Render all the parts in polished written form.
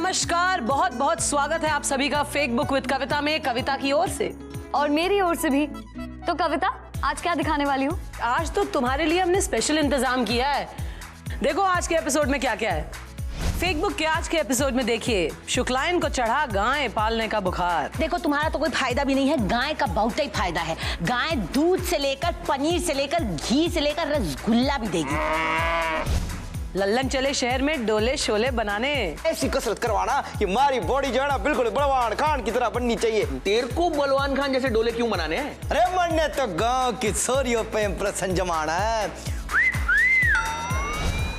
नमस्कार, बहुत बहुत स्वागत है आप सभी का फेक बुक विद कविता में, कविता की ओर से और मेरी ओर से भी। तो कविता, आज क्या दिखाने वाली हूँ? आज तो तुम्हारे लिए हमने स्पेशल इंतजाम किया है। देखो आज के एपिसोड में क्या क्या है। फेक बुक के आज के एपिसोड में देखिए, शुक्लायन को चढ़ा गाय पालने का बुखार। देखो तुम्हारा तो कोई फायदा भी नहीं है, गाय का बहुत ही फायदा है। गाय दूध से लेकर पनीर से लेकर घी से लेकर रसगुल्ला भी देगी। लल्लन चले शहर में डोले शोले बनाने। ऐसी कसरत करवाना कि हमारी बॉडी जो है ना बिल्कुल बलवान खान की तरह बननी चाहिए। तेरे को बलवान खान जैसे डोले क्यों बनाने हैं? अरे मरने तो गांव की छोरियों पे इम्प्रेशन जमाना है।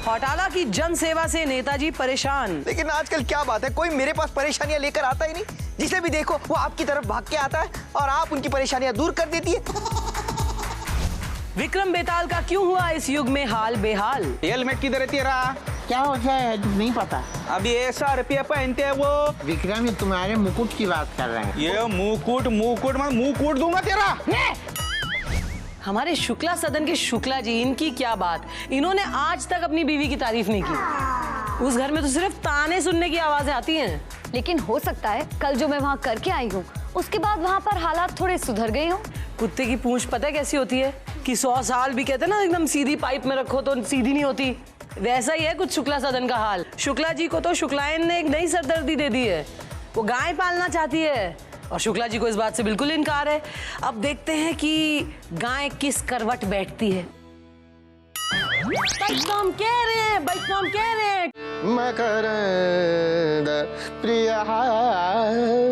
घोटाला की जन सेवा से नेताजी परेशान। लेकिन आजकल क्या बात है, कोई मेरे पास परेशानियां लेकर आता ही नहीं। जिसे भी देखो वो आपकी तरफ भाग के आता है और आप उनकी परेशानियां दूर कर देती है। विक्रम बेताल का क्यों हुआ इस युग में हाल बेहाल। हेलमेट किधर है तेरा? क्या हो गया है नहीं पता। अभी ऐसा रुपया पहनते हैं वो। विक्रम, ये तुम्हारे मुकुट की बात कर रहे हैं। ये मुकुट मैं मुंह कूट दूंगा तेरा। हमारे शुक्ला सदन के शुक्ला जी, इनकी क्या बात, इन्होंने आज तक अपनी बीवी की तारीफ नहीं की। उस घर में तो सिर्फ ताने सुनने की आवाजें आती हैं। लेकिन हो सकता है कल जो मैं वहाँ करके आई हूँ उसके बाद वहाँ पर हालात थोड़े सुधर गए हों। कुत्ते की पूंछ पता है कैसी होती है कि 100 साल भी कहते हैं ना एकदम सीधी पाइप में रखो तो सीधी नहीं होती, वैसा ही है कुछ शुक्ला सदन का हाल। शुक्ला जी को तो शुक्लायन ने एक नई सरदर्दी दे दी है। वो गाय पालना चाहती है और शुक्ला जी को इस बात से बिल्कुल इनकार है। अब देखते हैं कि गाय किस करवट बैठती है। बैठम कह रहे हैं, बैठम कह रहे हैं। मकरंद प्रिया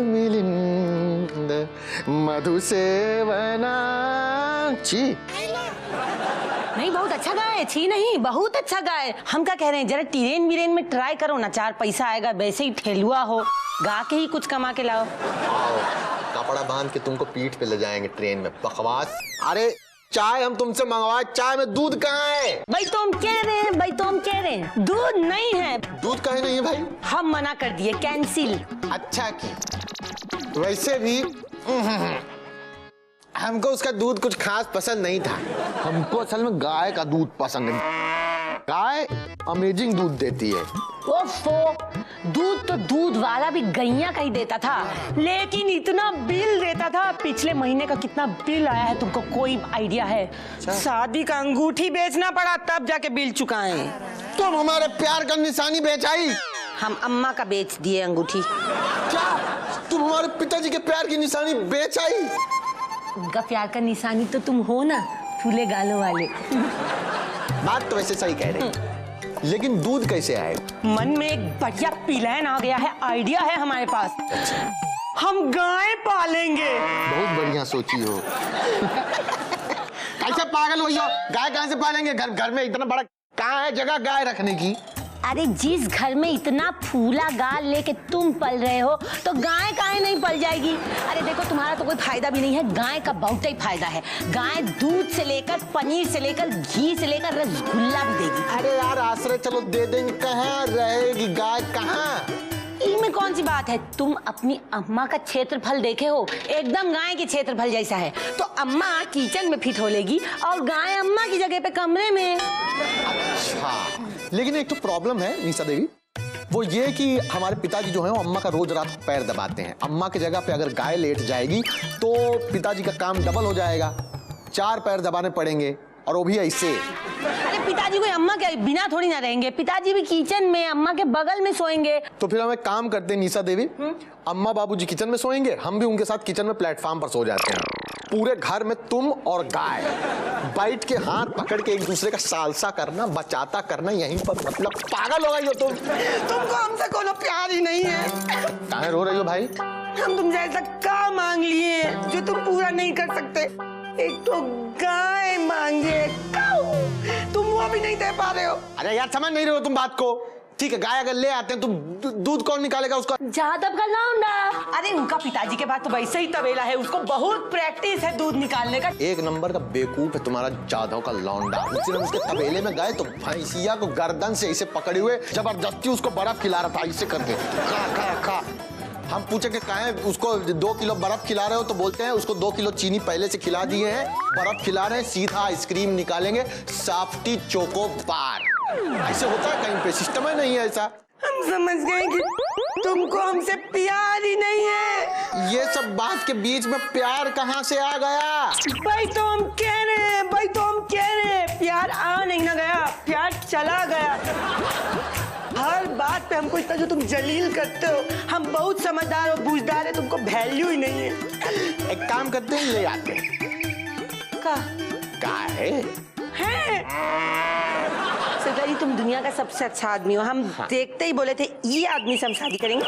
मिलिंद मधुसेवना। छी नहीं, बहुत अच्छा गाय, छी नहीं, बहुत अच्छा गाय। हम क्या कह रहे हैं, जरा टीरेन वीरेन में ट्राई करो ना, 4 पैसा आएगा। वैसे ही ठेलुआ हो, गा के ही कुछ कमा के लाओ। कपड़ा बांध के तुमको पीठ पे ले जाएंगे ट्रेन में। बकवास। अरे चाय हम तुमसे मंगवाए, चाय में दूध कहाँ है? भाई तो हम कह रहे हैं, भाई तो हम कह रहे हैं, दूध नहीं है। दूध काहे नहीं है भाई? हम मना कर दिए, कैंसिल। अच्छा की। वैसे भी हमको उसका दूध कुछ खास पसंद नहीं था। हमको असल में गाय का दूध पसंद है। गाय अमेजिंग दूध देती है। ओफो, दूध तो दूध वाला भी गैया का ही देता था, लेकिन इतना बिल देता था। पिछले महीने का कितना बिल आया है तुमको कोई आइडिया है? शादी का अंगूठी बेचना पड़ा तब जाके बिल चुकाए। तुम हमारे प्यार का निशानी बेचाई। हम अम्मा का बेच दिए अंगूठी। क्या तुम हमारे पिताजी के प्यार की निशानी बेचाई? उनका प्यार का निशानी तो तुम हो ना, फूले गालों वाले। बात तो वैसे सही कह रही, लेकिन दूध कैसे आएगा? मन में एक बढ़िया प्लान आ गया है, आइडिया है हमारे पास। हम गाय पालेंगे। बहुत बढ़िया सोची हो। कैसे पागल हो? गाय कहाँ से पालेंगे? घर में इतना बड़ा कहाँ है जगह गाय रखने की? अरे जिस घर में इतना फूला गाल लेके तुम पल रहे हो तो गाय काहे नहीं पल जाएगी? अरे देखो तुम्हारा तो कोई फायदा भी नहीं है, गाय का बहुत ही फायदा है। गाय दूध से लेकर पनीर से लेकर घी से लेकर रसगुल्ला भी देगी। अरे यार आश्रय चलो दे देंगे, कहाँ रहेगी गाय? कहाँ? इनमें कौन सी बात है? तुम अपनी अम्मा का क्षेत्रफल देखे हो, एकदम गाय के क्षेत्रफल जैसा है। तो अम्मा किचन में फिट हो लेगी और गाय अम्मा की जगह पे कमरे में। अच्छा, लेकिन एक तो प्रॉब्लम है निशा देवी, वो ये कि हमारे पिताजी जो है वो अम्मा का रोज रात पैर दबाते हैं। अम्मा की जगह पे अगर गाय लेट जाएगी तो पिताजी का काम डबल हो जाएगा। 4 पैर दबाने पड़ेंगे और वो भी ऐसे। अरे पिताजी को अम्मा के बिना थोड़ी ना रहेंगे, पिताजी भी किचन में अम्मा के बगल में सोएंगे। तो फिर हम एक काम करते हैं निशा देवी, अम्मा बाबूजी किचन में सोएंगे, हम भी उनके साथ किचन में प्लेटफॉर्म पर सो जाते हैं। पूरे घर में तुम और गाय बैठ के हाथ पकड़ के एक दूसरे का सालसा करना, बचाता करना यहीं पर। मतलब पागल हो गई हो तुमको हमसे कोनो प्यार ही नहीं है। काहे रो रही हो भाई? हम तुमसे ऐसा क्या मांग लिए जो तुम पूरा नहीं कर सकते? एक तो गाय मांगे, तुम वो भी नहीं दे पा रहे हो। अरे यार समझ नहीं रहे हो तुम बात को। ठीक है, गाय अगर ले आते हैं तो दूध कौन निकालेगा उसका? जादव का लौंडा। अरे उनका पिताजी के पास तो वैसे ही तबेला है, उसको बहुत प्रैक्टिस है दूध निकालने का। एक नंबर का बेवकूफ है तुम्हारा जाधव का लौंडा। उस दिन उसके तबेले में गए तो भैंसिया को गर्दन से इसे पकड़े हुए जबरदस्ती उसको बर्फ खिला रहा था, इसे करके खा खा खा। हम पूछे कि कहें उसको 2 किलो बर्फ खिला रहे हो, तो बोलते हैं उसको 2 किलो चीनी पहले से खिला दिए हैं, बर्फ खिला रहे हैं, सीधा आइसक्रीम निकालेंगे, सॉफ्टी चोको बार। ऐसे होता है कहीं पे, सिस्टम है नहीं है ऐसा। हम समझ गए कि तुमको हमसे प्यार ही नहीं है। ये सब बात के बीच में प्यार कहाँ से आ गया? भाई तो हम कह रहे हैं, भाई तो हम कह रहे हैं, प्यार आ नहीं ना गया, प्यार चला गया। हर बात पे हमको इतना जो तुम जलील करते हो, हम बहुत समझदार और बूझदार है, तुमको वैल्यू ही नहीं है। एक काम करते हैं, ले आते हैं। का है सरदार जी, तुम दुनिया का सबसे अच्छा आदमी हो। हम देखते ही बोले थे ये आदमी से हम शादी करेंगे।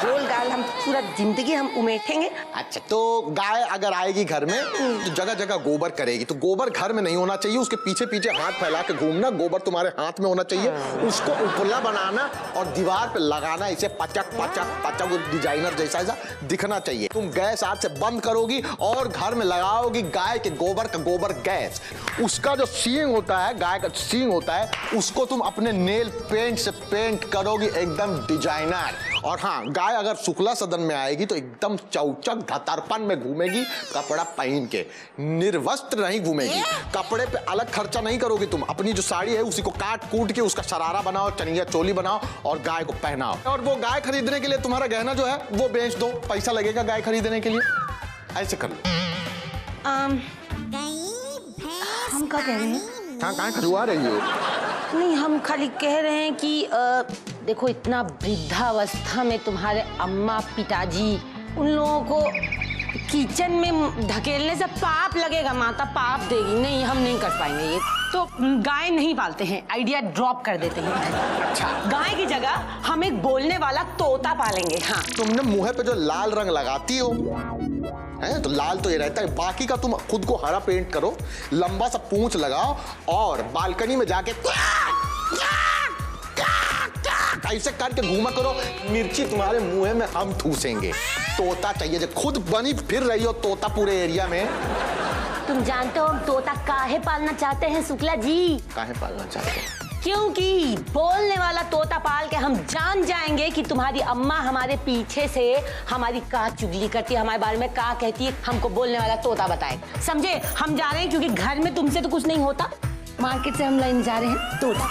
रोल डाल हम पूरा जिंदगी हम उमेटेंगे। अच्छा, तो गाय अगर आएगी घर में तो जगह जगह गोबर करेगी, तो गोबर घर में नहीं होना चाहिए, उसके पीछे पीछे हाथ फैला के घूमना, गोबर तुम्हारे हाथ में होना चाहिए। उसको उपला बनाना और दीवार पे लगाना, इसे पचक पचक पचक डिजाइनर जैसा ऐसा दिखना चाहिए। तुम गैस आज से बंद करोगी और घर में लगाओगी गाय के गोबर का गोबर गैस। उसका जो सींग होता है, गाय का सींग होता है, उसको तुम अपने नेल पेंट से पेंट करोगी एकदम डिजाइनर। और हाँ, गाय अगर शुक्ला सदन में आएगी तो एकदम चौचक धतरपन में घूमेगी, कपड़ा पहन के, निर्वस्त्र नहीं घूमेगी। कपड़े पे अलग खर्चा नहीं करोगी तुम, अपनी जो साड़ी है उसी को काट कूट के उसका शरारा बनाओ, चनिया चोली बनाओ और गाय को पहनाओ। और वो गाय खरीदने के लिए तुम्हारा गहना जो है वो बेच दो, पैसा लगेगा गाय खरीदने के लिए। ऐसे कर लो। हम क्या कह रहे हैं? हाँ, कहाँ खजुआ रही हो? नहीं, हम खाली कह रहे हैं कि देखो, इतना वृद्धावस्था में तुम्हारे अम्मा पिताजी, उन लोगों को किचन में धकेलने से पाप लगेगा, माता पाप देगी। नहीं, हम नहीं कर पाएंगे ये। तो गाय नहीं पालते हैं, आइडिया ड्रॉप कर देते हैं। अच्छा, गाय की जगह हम एक बोलने वाला तोता पालेंगे। हाँ, तुमने मुंह पे जो लाल रंग लगाती हो है, तो लाल तो ये रहता है, बाकी का तुम खुद को हरा पेंट करो, लंबा सा पूंछ लगाओ और बालकनी में जाके ऐसे करके घूमा करो। मिर्ची तुम्हारे मुंह में हम ठूसेंगे। तोता चाहिए, जो खुद बनी फिर रही हो तोता पूरे एरिया में। तुम जानते हो हम तोता काहे पालना चाहते हैं शुक्ला जी? काहे पालना चाहते हैं? क्योंकि बोलने वाला तोता पाल के हम जान जाएंगे कि तुम्हारी अम्मा हमारे पीछे से हमारी का चुगली करती है, हमारे बारे में का कहती है, हमको बोलने वाला तोता बताए। समझे? हम जा रहे हैं क्योंकि घर में तुमसे तो कुछ नहीं होता, मार्केट से हम लाइन जा रहे हैं तोता।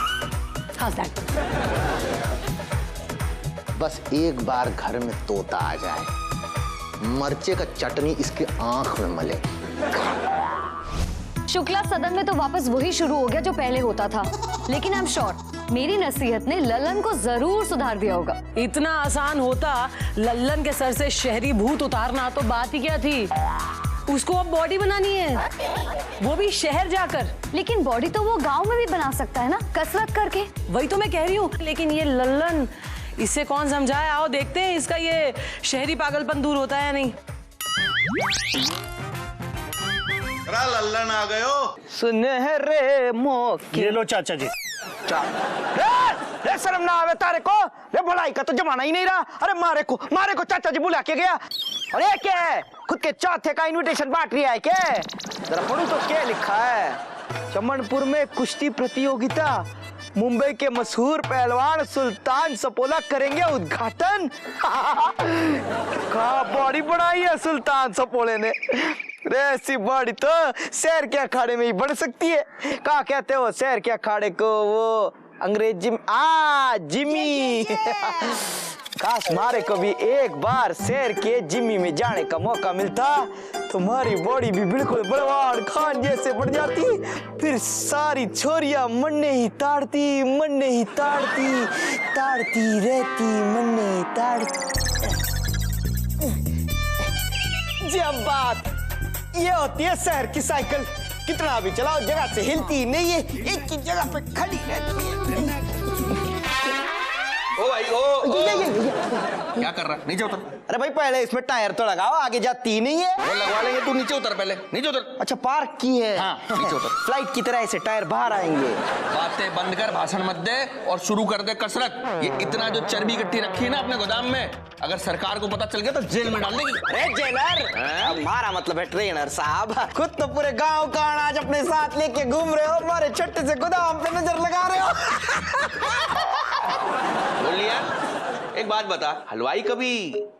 बस एक बार घर में तोता आ जाए, मर्चे का चटनी इसके आंख में मले। शुक्ला सदन में तो वापस वही शुरू हो गया जो पहले होता था, लेकिन आई एम श्योर मेरी नसीहत ने लल्लन को जरूर सुधार दिया होगा। इतना आसान होता लल्लन के सर से शहरी भूत उतारना, तो बात ही क्या थी। उसको अब बॉडी बनानी है, वो भी शहर जाकर। लेकिन बॉडी तो वो गांव में भी बना सकता है ना, कसरत करके। वही तो मैं कह रही हूँ, लेकिन ये लल्लन, इससे कौन समझाए। आओ देखते हैं इसका ये शहरी पागलपन दूर होता है या नहीं। लल्लन आ गए हो। सुनहरे मौके। ये लो चाचा जी। शर्म ना आवे तारे को? रे भलाई का तो जमाना ही नहीं रहा। अरे मारे को चाचा जी बुला के गया। अरे क्या है, खुद के चौथे का इनविटेशन बांट रही है क्या? जरा पढ़ू तो क्या लिखा है। चमनपुर में कुश्ती प्रतियोगिता, मुंबई के मशहूर पहलवान सुल्तान सपोला करेंगे उद्घाटन। क्या बॉडी बनाई है सुल्तान सपोले ने। ऐसी बॉडी तो शहर के अखाड़े में ही बढ़ सकती है। क्या कहते हो शहर के अखाड़े को? वो अंग्रेजी में जिमी। काश मारे को भी एक बार शहर के जिमी में जाने का मौका मिलता, तुम्हारी बॉडी भी बिल्कुल बलवान खान जैसे बढ़ जाती, फिर सारी छोरियां मन्ने ही ताड़ती रहती, मन्ने ही ताड़ती। जब बात ये होती है शहर की साइकिल, कितना भी चलाओ जगह से हिलती नहीं है, एक ही जगह पे खड़ी रहती है। ओ भाई ओ क्या कर रहा है? नीचे उतर। अरे भाई पहले इसमें टायर तो लगाओ, आगे जाती नहीं है। वो लगवा लेंगे, तू नीचे उतर पहले, नीचे उतर। अच्छा पार्क की है। हाँ, नीचे उतर। फ्लाइट की तरह ऐसे टायर बाहर आएंगे। बातें बंद कर, भाषण मत दे और शुरू कर दे कसरत। ये इतना जो चर्बी इकट्ठी रखी है ना अपने गोदाम में, अगर सरकार को पता चल गया तो जेल में डाल देगी। अरे जेलर, हमारा मतलब है ट्रेनर साहब। खुद तो पूरे गांव का अनाज अपने साथ लेके घूम रहे हो, हमारे छोटे से गोदाम पे नजर लगा रहे हो। बोल लिया एक बात बता, हलवाई कभी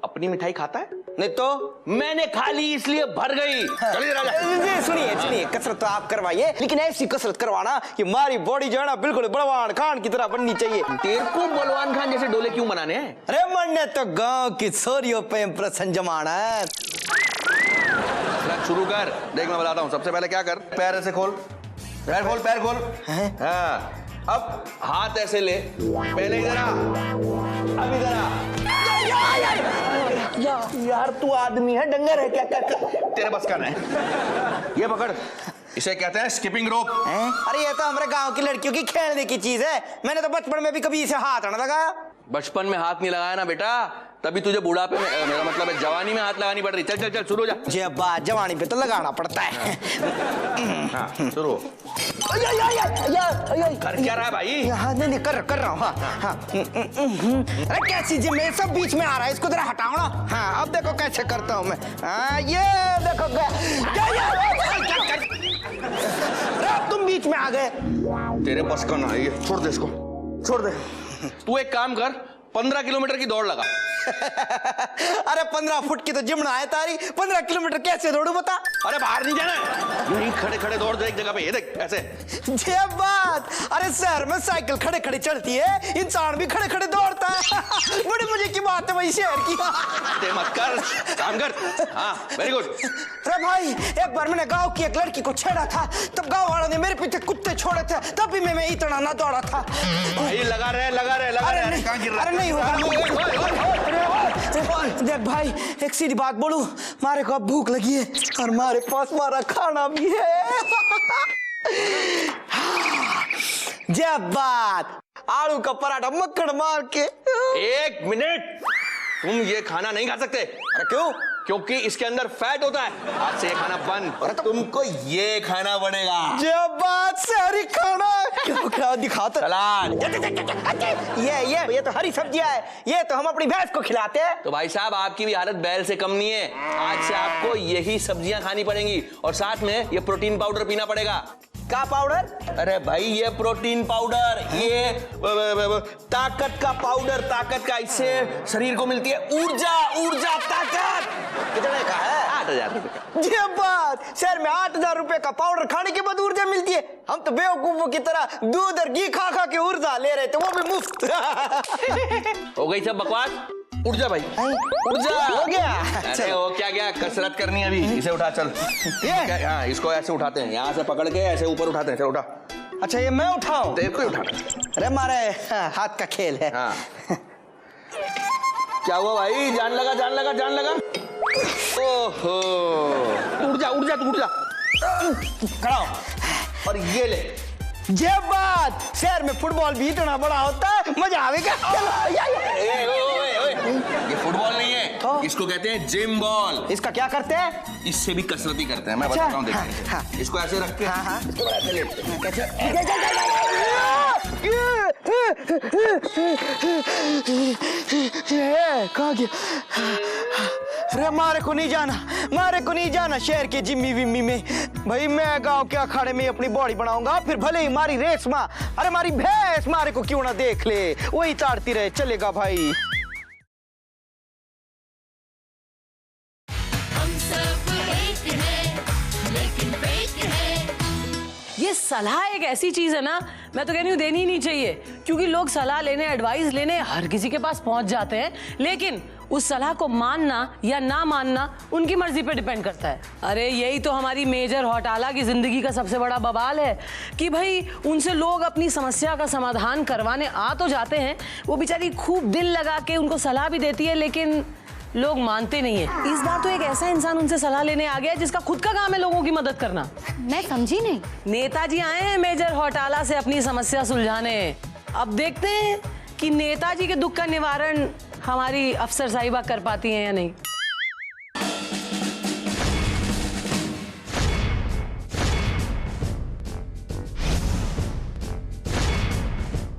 अपनी मिठाई खाता है? नहीं तो मैंने खा ली इसलिए भर गई। चलिए राजा। जी, सुनिए सुनिए, कसरत तो आप करवाइए, लेकिन ऐसी कसरत करवाना कि हमारी बॉडी जो है ना बिल्कुल बलवान खान की तरह बननी चाहिए। तेरे को बलवान खान जैसे डोले क्यों बनाने हैं? अरे मरने तो गांव की छोरियों पे प्रसन्न जमानत। शुरू कर। देख मैं बताता हूँ, सबसे पहले क्या कर, पैर ऐसे खोल, पैर खोल, पैर खोल। हाँ, अब हाथ ऐसे ले, पहले इधर आ, अब इधर आ। यार तू आदमी है डंगर है क्या? तेरे बस का नहीं। ये पकड़, इसे कहते हैं स्किपिंग रोप। अरे ये तो हमारे गांव की लड़कियों की खेलने की चीज है, मैंने तो बचपन में भी कभी इसे हाथ ना लगाया। बचपन में हाथ नहीं लगाया ना बेटा, तभी तुझे बुढ़ापे में, मेरा मतलब है जवानी में हाथ लगानी पड़ रही। चल चल चल शुरू हो जा। जी अब्बा, जवानी पे तो लगाना पड़ता है। हाँ शुरू। कर क्या रहा है भाई? हाँ नहीं कर रहा हूँ। हाँ। अरे कैसी जिम में सब बीच में आ रहा है, इसको जरा हटाओ ना। हाँ अब देखो कैसे करता हूँ मैं। हाँ ये देखो अरे तुम बीच में आ गए। तेरे बस का ना, ये छोड़ दे, इसको छोड़ दे। तू एक काम कर, 15 किलोमीटर की दौड़ लगा। अरे 15 फुट की तो जिमना है तारी, 15 किलोमीटर कैसे दौड़ू बता? अरे बाहर नहीं जाना है, यहीं खड़े खड़े दौड़ दे एक जगह पे, ये देख ऐसे। ये बात, अरे शहर में साइकिल खड़े खड़े चलती है, इंसान भी खड़े खड़े दौड़ता है। बड़ी मजे की बात है वही शहर की। ते मत कर, काम कर। हाँ वेरी गुड। अरे भाई एक बार मैंने गांव की एक लड़की को छेड़ा था, तब गांव वालों ने मेरे पीछे कुत्ते छोड़े थे, तब भी मैं इतना ना दौड़ा था। भाई लगा रहे। अरे कहाँ गिर रहा है? अरे नहीं होगा। देख भाई एक सीधी बात बोलूं, मारे को अब भूख लगी है और हमारे पास हमारा खाना भी है। जब बात आलू का पराठा मक्खन मार के। एक मिनट, तुम ये खाना नहीं खा सकते। अरे क्यों? क्योंकि इसके अंदर फैट होता है। आज से ये खाना बंद, और तुमको ये खाना पड़ेगा। जब बात सारी खाना क्या दिखाता सलाद। ये तो हरी सब्जियां है, ये तो हम अपनी भैंस को खिलाते हैं। तो भाई साहब आपकी भी हालत बैल से कम नहीं है, आज से आपको यही सब्जियां खानी पड़ेंगी और साथ में ये प्रोटीन पाउडर पीना पड़ेगा। क्या पाउडर? अरे भाई ये प्रोटीन पाउडर, ये ताकत का पाउडर, ताकत का, इससे शरीर को मिलती है ऊर्जा ताकत। कितने का है? 8,000 रुपए का। ये बात, शहर में 8,000 रुपए का पाउडर खाने के बाद ऊर्जा मिलती है? हम तो बेवकूफों की तरह दूध और घी खा के ऊर्जा ले रहे थे, वो भी मुफ्त। हो गई सब बकवास, उठ जा भाई, उठ जा। हो गया? अरे वो क्या कसरत करनी है अभी, इसे उठा चल। ये? हाँ इसको ऐसे उठाते हैं, यहाँ से पकड़ के ऐसे ऊपर उठाते हैं। चल उठा। अच्छा ये मैं उठाऊं? तेरे को ही उठाना। अरे हमारे हाथ का खेल है। हाँ क्या हुआ भाई? जान लगा। ओहो, उठ जा तू, उठ जा। खड़ा हो और ये ले। ये बात, शहर में फुटबॉल भी इतना बड़ा होता है, मजा आवेगा। ये फुटबॉल नहीं है, तो? इसको कहते हैं जिम बॉल। इसका क्या करते हैं? इससे भी कसरत ही करते हैं, मैं अच्छा, बताता हूँ। देखिए हाँ। इसको ऐसे रख के, हाँ। इसको ऐसे लेते हैं। कहाँ गया? अरे मारे को नहीं जाना शहर के जिम्मी विम्मी में। भाई मैं गांव के अखाड़े में अपनी बॉडी बनाऊंगा, फिर भले ही मारी रेस माँ, अरे मारी भैंस मारे को क्यों ना देख ले, वही ताड़ती रहे, चलेगा भाई। ये सलाह एक ऐसी चीज है ना, मैं तो कह रही हूँ देनी ही नहीं चाहिए, क्योंकि लोग सलाह लेने, एडवाइस लेने हर किसी के पास पहुंच जाते हैं, लेकिन उस सलाह को मानना या ना मानना उनकी मर्जी पे डिपेंड करता है। अरे यही तो हमारी मेजर हौटाला की जिंदगी का सबसे बड़ा बवाल है कि भाई उनसे लोग अपनी समस्या का समाधान करवाने आ तो जाते हैं, वो बेचारी खूब दिल लगा के उनको सलाह भी देती है, लेकिन लोग मानते नहीं है। इस बार तो एक ऐसा इंसान उनसे सलाह लेने आ गया जिसका खुद का काम है लोगों की मदद करना। मैं समझी नहीं। नेताजी आए हैं मेजर हौटाला से अपनी समस्या सुलझाने। अब देखते हैं कि नेताजी के दुख का निवारण हमारी अफसर साहिबा कर पाती हैं या नहीं।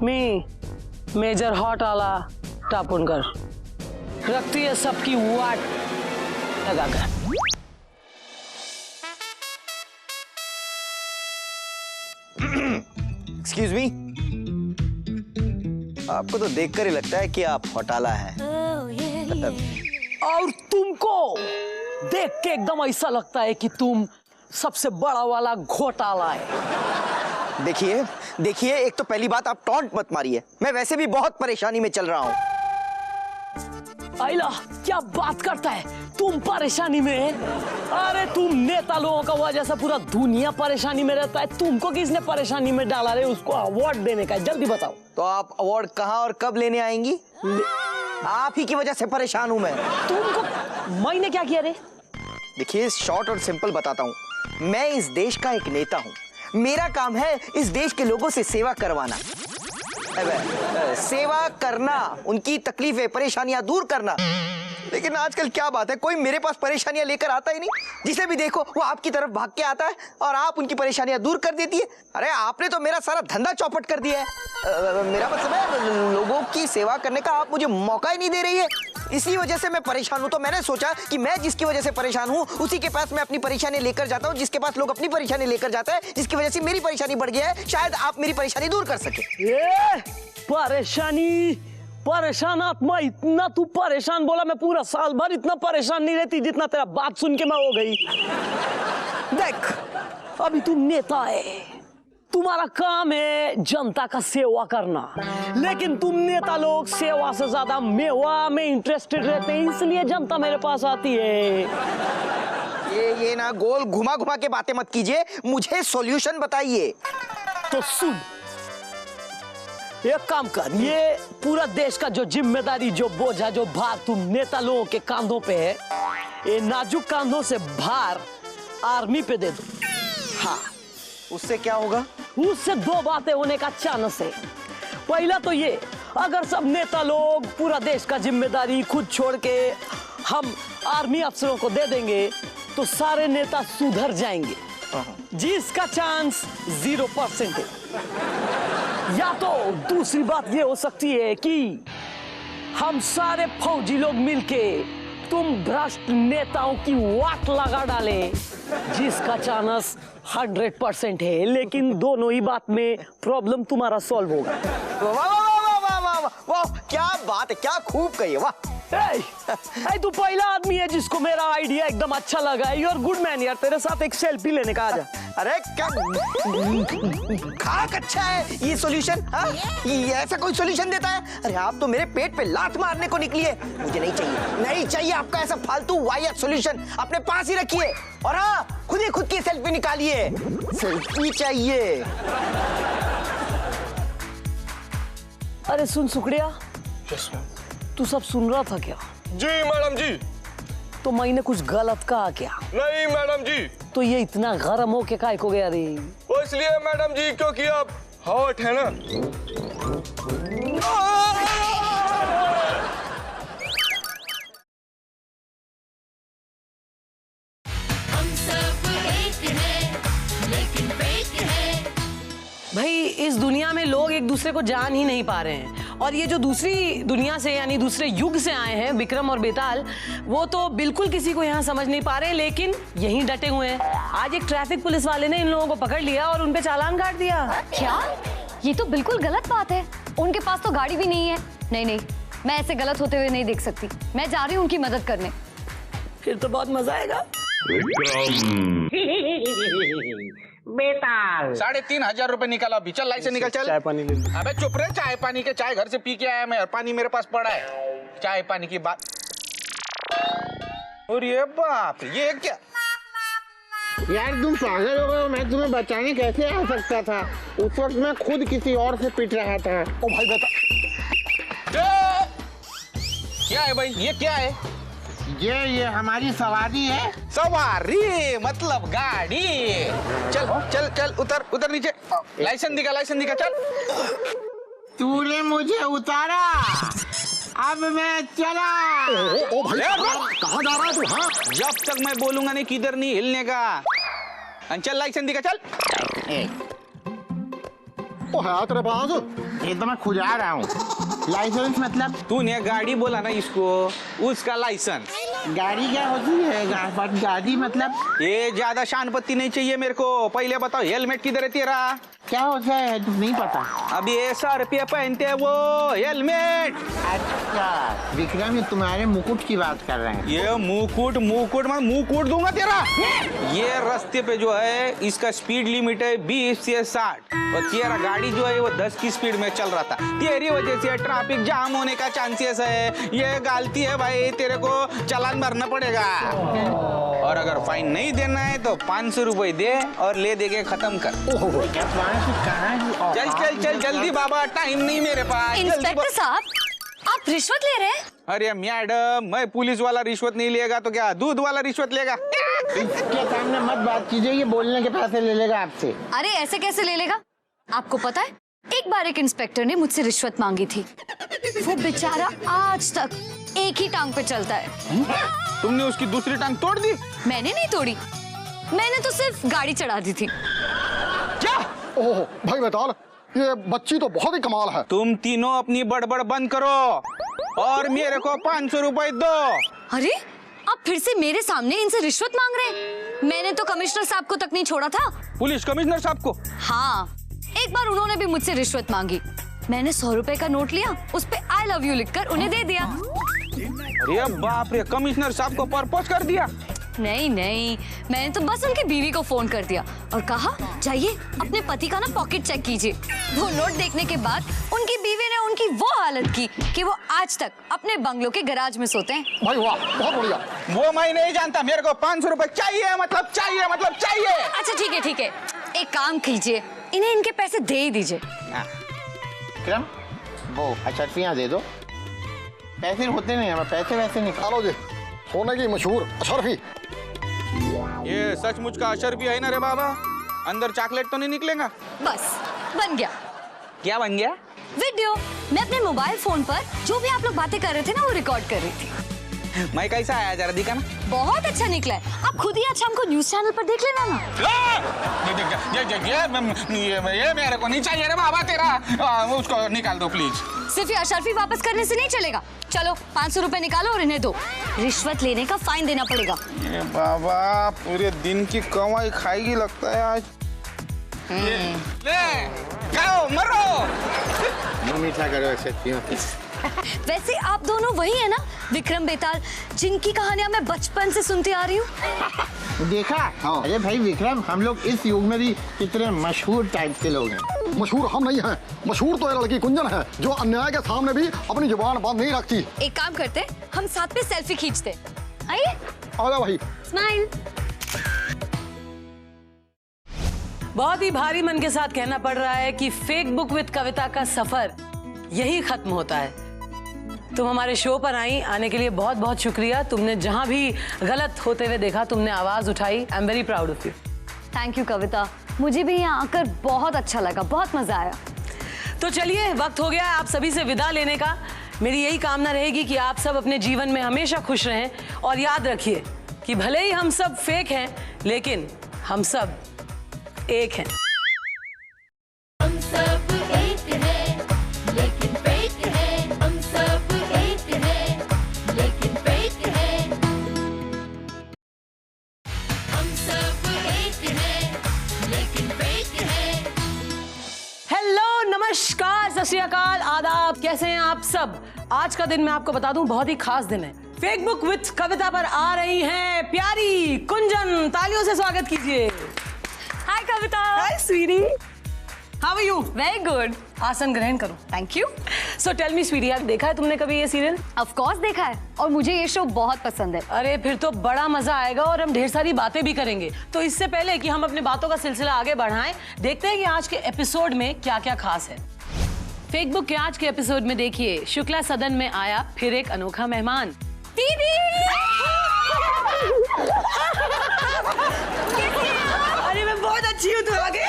मी मेजर हौटाला टापुनकर रखती है सबकी वाट लगाकर। एक्सक्यूज मी, आपको तो देखकर ही लगता है कि आप घोटाला है। और तुमको देख के एकदम ऐसा लगता है कि तुम सबसे बड़ा वाला घोटाला है। देखिए देखिए, एक तो पहली बात आप टॉन्ट मत मारिए, मैं वैसे भी बहुत परेशानी में चल रहा हूँ। आइला क्या बात करता है, तुम परेशानी में? अरे तुम नेता लोगों का वजह से पूरा दुनिया परेशानी में रहता है। तुमको किसने परेशाानी में डाला रे? उसको अवार्ड देने का है, जल्दी बताओ। तो आप अवार्ड कहाँ और कब लेने आएंगी? आप ही की वजह से परेशान हूँ मैं। तुमको मैंने क्या किया रे? देखिए शॉर्ट और सिंपल बताता हूँ, मैं इस देश का एक नेता हूँ। मेरा काम है इस देश के लोगों से सेवा करवाना, सेवा करना, उनकी तकलीफें परेशानियां दूर करना। लेकिन आजकल क्या बात है, कोई मेरे पास परेशानियां लेकर आता ही नहीं। जिसे भी देखो वो आपकी तरफ भाग के आता है और आप उनकी परेशानियां दूर कर देती है। अरे आपने तो मेरा सारा धंधा चौपट कर दिया है। मेरा मतलब है लोगों की सेवा करने का आप मुझे मौका ही नहीं दे रही है। इसी वजह से मैं परेशान हूँ। तो मैंने सोचा कि मैं जिसकी वजह से परेशान हूँ उसी के पास मैं अपनी परेशानी लेकर जाता हूँ, जिसके पास लोग अपनी परेशानी लेकर जाते हैं, जिसकी वजह से मेरी परेशानी बढ़ गई है। शायद आप मेरी परेशानी दूर कर सके। परेशानी परेशान आत्मा, इतना तू परेशान बोला, मैं पूरा साल भर इतना परेशान नहीं रहती जितना तेरा बात सुन के मैं हो गई। देख अभी तू नेता है, तुम्हारा काम है जनता का सेवा करना, लेकिन तुम नेता लोग सेवा से ज्यादा मेवा में इंटरेस्टेड रहते हैं, इसलिए जनता मेरे पास आती है। ये ना गोल घुमा घुमा के बातें मत कीजिए, मुझे सॉल्यूशन बताइए। तो सुन, एक काम कर, ये पूरा देश का जो जिम्मेदारी, जो बोझा, जो भार तुम नेता लोगों के कांधों पे है, ये नाजुक कांधों से भार आर्मी पे दे दो। हाँ, उससे क्या होगा? उससे दो बातें होने का चांस है। पहला तो ये, अगर सब नेता लोग पूरा देश का जिम्मेदारी खुद छोड़ के हम आर्मी अफसरों को दे देंगे तो सारे नेता सुधर जाएंगे, जिसका चांस 0% है। या तो दूसरी बात ये हो सकती है कि हम सारे फौजी लोग मिलके तुम भ्रष्ट नेताओं की वाट लगा डाले, जिसका चांस 100% है। लेकिन दोनों ही बात में प्रॉब्लम तुम्हारा सॉल्व होगा। वाह वाह वाह वाह वाह वाह वाह, क्या बात है, क्या खूब कही है, वाह। तू पहला आदमी है जिसको मेरा आइडिया एकदम अच्छा लगा। यू आर गुड मैन यार, तेरे साथ एक सेल्फी लेने का आजा। अरे क्या खाक अच्छा है ये सॉल्यूशन। ये ऐसा कोई सॉल्यूशन देता है? अरे आप तो मेरे पेट पे लात मारने को निकली है। मुझे नहीं चाहिए, नहीं चाहिए आपका ऐसा फालतू वाहियात सॉल्यूशन। अपने पास ही रखिए और हाँ, खुद ही खुद की सेल्फी निकालिए। सेल्फी चाहिए। अरे सुन सुकड़िया, तू सब सुन रहा था क्या? जी मैडम जी। तो मैंने कुछ गलत कहा क्या? नहीं मैडम जी। तो ये इतना गरम हो के काय को गया रे? वो इसलिए मैडम जी क्योंकि आप हॉट है ना। भाई इस दुनिया में लोग एक दूसरे को जान ही नहीं पा रहे हैं, और ये जो दूसरी दुनिया से यानी दूसरे युग से आए हैं विक्रम और बेताल, वो तो बिल्कुल किसी को यहाँ समझ नहीं पा रहे, लेकिन यहीं डटे हुए हैं। आज एक ट्रैफिक पुलिस वाले ने इन लोगों को पकड़ लिया और उन पे चालान काट दिया। क्या? ये तो बिल्कुल गलत बात है। उनके पास तो गाड़ी भी नहीं है। नहीं नहीं, मैं ऐसे गलत होते हुए नहीं देख सकती। मैं जा रही हूँ उनकी मदद करने। फिर तो बहुत मजा आएगा। बेताल 3,500 रुपए निकाला अभी। चल लाइसेंस निकल, चल। चाय पानी ले लो। अबे चुप रहे, चाय पानी के, चाय घर से पी के आया मैं और पानी मेरे पास पड़ा है। चाय पानी की बात। और ये बाप, ये क्या यार तुम पागल हो गए हो, मैं तुम्हें बचाने कैसे आ सकता था? उस वक्त मैं खुद किसी और से पिट रहा था। ओ भाई बता, क्या है भाई, ये क्या है? ये हमारी सवारी है। सवारी मतलब गाड़ी। चल चल चल, उतर उतर नीचे। लाइसेंस दिखा, चल। तूने मुझे उतारा, अब मैं चला। ओ भाई कहाँ जा रहा है तू? हाँ, जब तक मैं बोलूंगा नहीं किधर नहीं हिलने का। चल लाइसेंस दिखा, चल। ओ है तेरे पास? ये तो मैं खुजा रहा हूँ। लाइसेंस मतलब? तूने गाड़ी बोला ना इसको, उसका लाइसेंस। गाड़ी क्या होती है? गाड़ी मतलब? ये ज्यादा शान पत्ती नहीं चाहिए मेरे को। पहले बताओ हेलमेट किधर है तेरा? क्या होता है तुम नहीं पता? अभी ऐसा रुपया पहनते हैं वो हेलमेट। अच्छा विक्रम, ये तुम्हारे मुकुट की बात कर रहे हैं। ये मुकुट मैं मुंह कूट दूंगा तेरा। ये रास्ते पे जो है इसका स्पीड लिमिट है 20 से 60 और तेरा गाड़ी जो है वो 10 की स्पीड में चल रहा था। तेरी वजह से ट्रैफिक जाम होने का चांसेस है। ये गलती है भाई, तेरे को चालान भरना पड़ेगा और अगर फाइन नहीं देना है तो 500 रुपए दे और ले दे के खत्म कर। चल चल चल जल्दी बाबा, टाइम नहीं मेरे पास। इंस्पेक्टर साहब, आप रिश्वत ले रहे हैं? अरे मैडम, मैं पुलिस वाला रिश्वत नहीं लेगा तो क्या दूध वाला रिश्वत लेगा? इसके सामने मत बात कीजिए, ये बोलने के पैसे ले लेगा आपसे। अरे ऐसे कैसे ले लेगा? आपको पता है, एक बार एक इंस्पेक्टर ने मुझसे रिश्वत मांगी थी। वो बेचारा आज तक एक ही टांग पे चलता है। तुमने उसकी दूसरी टांग तोड़ दी? मैंने नहीं तोड़ी, मैंने तो सिर्फ गाड़ी चढ़ा दी थी। क्या? ओह भाई बेताल, ये बच्ची तो बहुत ही कमाल है। तुम तीनों अपनी बड़बड़ बंद करो और मेरे को 500 रुपए दो। अरे आप फिर से मेरे सामने इनसे रिश्वत मांग रहे हैं? मैंने तो कमिश्नर साहब को तक नहीं छोड़ा था। पुलिस कमिश्नर साहब को? हाँ, एक बार उन्होंने भी मुझसे रिश्वत मांगी। मैंने 100 रुपए का नोट लिया, उस पे आई लव यू लिखकर उन्हें दे दिया। अरे बाप रे, कमिश्नर साहब को प्रपोज कर दिया? नहीं नहीं, मैंने तो बस उनकी बीवी को फोन कर दिया और कहा जाइए अपने पति का ना पॉकेट चेक कीजिए। वो नोट देखने के बाद उनकी बीवी ने उनकी वो हालत की कि वो आज तक अपने बंगलों के गैराज में सोते हैं। भाई वाह, बहुत बढ़िया। वो मैं नहीं जानता, मेरे को 500 रुपए चाहिए, मतलब चाहिए। अच्छा ठीक है, एक काम कीजिए, इन्हें इनके पैसे दे ही दीजिए। विक्रम, वो अशर्फियाँ दे दो। पैसे होते नहीं हमें, पैसे वैसे निकालो। जी, सोने की मशहूर अशरफी। ये सचमुच का अशरफी है ना रे बाबा? अंदर चॉकलेट तो नहीं निकलेगा? बस बन गया। क्या बन गया? वीडियो। मैं अपने मोबाइल फोन पर जो भी आप लोग बातें कर रहे थे ना, वो रिकॉर्ड कर रही थी। मैं कैसा आया जरा दिखाना। बहुत अच्छा निकला है। आप खुद ही आज हमको न्यूज चैनल पर देख लेना ना। ये मेरे को नहीं चाहिए रे बाबा तेरा। उसको निकाल दो प्लीज। सिर्फ ये अशरफी वापस करने से नहीं चलेगा। चलो 500 रुपए निकालो और इन्हें दो। रिश्वत लेने का फाइन देना पड़ेगा। ये बाबा पूरे दिन की कमाई खाएगी लगता है आज। ले खाओ मरो। मीठा करो अशर्फियाँ। वैसे आप दोनों वही है ना, विक्रम बेताल, जिनकी कहानियां मैं बचपन से सुनती आ रही हूँ? देखा? अरे भाई विक्रम, हम लोग इस युग में भी कितने मशहूर टाइप के लोग हैं। मशहूर हम नहीं हैं, मशहूर तो एक लड़की कुंजन है जो अन्याय के सामने भी अपनी जुबान बंद नहीं रखती। एक काम करते, हम साथ में सेल्फी खींचते। आइए। आजा भाई। स्माइल। बहुत ही भारी मन के साथ कहना पड़ रहा है कि फेक बुक विद कविता का सफर यही खत्म होता है। तुम हमारे शो पर आने के लिए बहुत बहुत शुक्रिया। तुमने जहां भी गलत होते हुए देखा, तुमने आवाज उठाई। I am very proud of you. Thank you Kavita, मुझे भी यहाँ आकर बहुत अच्छा लगा, बहुत मजा आया। तो चलिए, वक्त हो गया आप सभी से विदा लेने का। मेरी यही कामना रहेगी कि आप सब अपने जीवन में हमेशा खुश रहें और याद रखिए कि भले ही हम सब फेक हैं, लेकिन हम सब एक हैं। हम सब एक हैं, लेकिन फेक हैं। हम सब एक हैं, लेकिन फेक हैं। हम सब एक हैं, लेकिन फेक हैं। हेलो, नमस्कार, सत श्री अकाल, आदाब। कैसे हैं आप सब? आज का दिन मैं आपको बता दूं बहुत ही खास दिन है। फेक बुक विद कविता पर आ रही हैं प्यारी कुंजन। तालियों से स्वागत कीजिए। Hi Kavita. Hi sweetie, how are you? Very good. आसन ग्रहण करो। Thank you. So tell me sweetie, यार देखा है तुमने कभी ये सीरियल? ऑफ कोर्स देखा है, और मुझे ये शो बहुत पसंद है। अरे फिर तो बड़ा मजा आएगा और हम ढेर सारी बातें भी करेंगे। तो इससे पहले कि हम अपने बातों का सिलसिला आगे बढ़ाएं, देखते हैं कि आज के एपिसोड में क्या क्या खास है। फेक बुक के आज के एपिसोड में देखिए, शुक्ला सदन में आया फिर एक अनोखा मेहमान। दीदी! अरे मैं बहुत अच्छी हूँ, तुम आगे।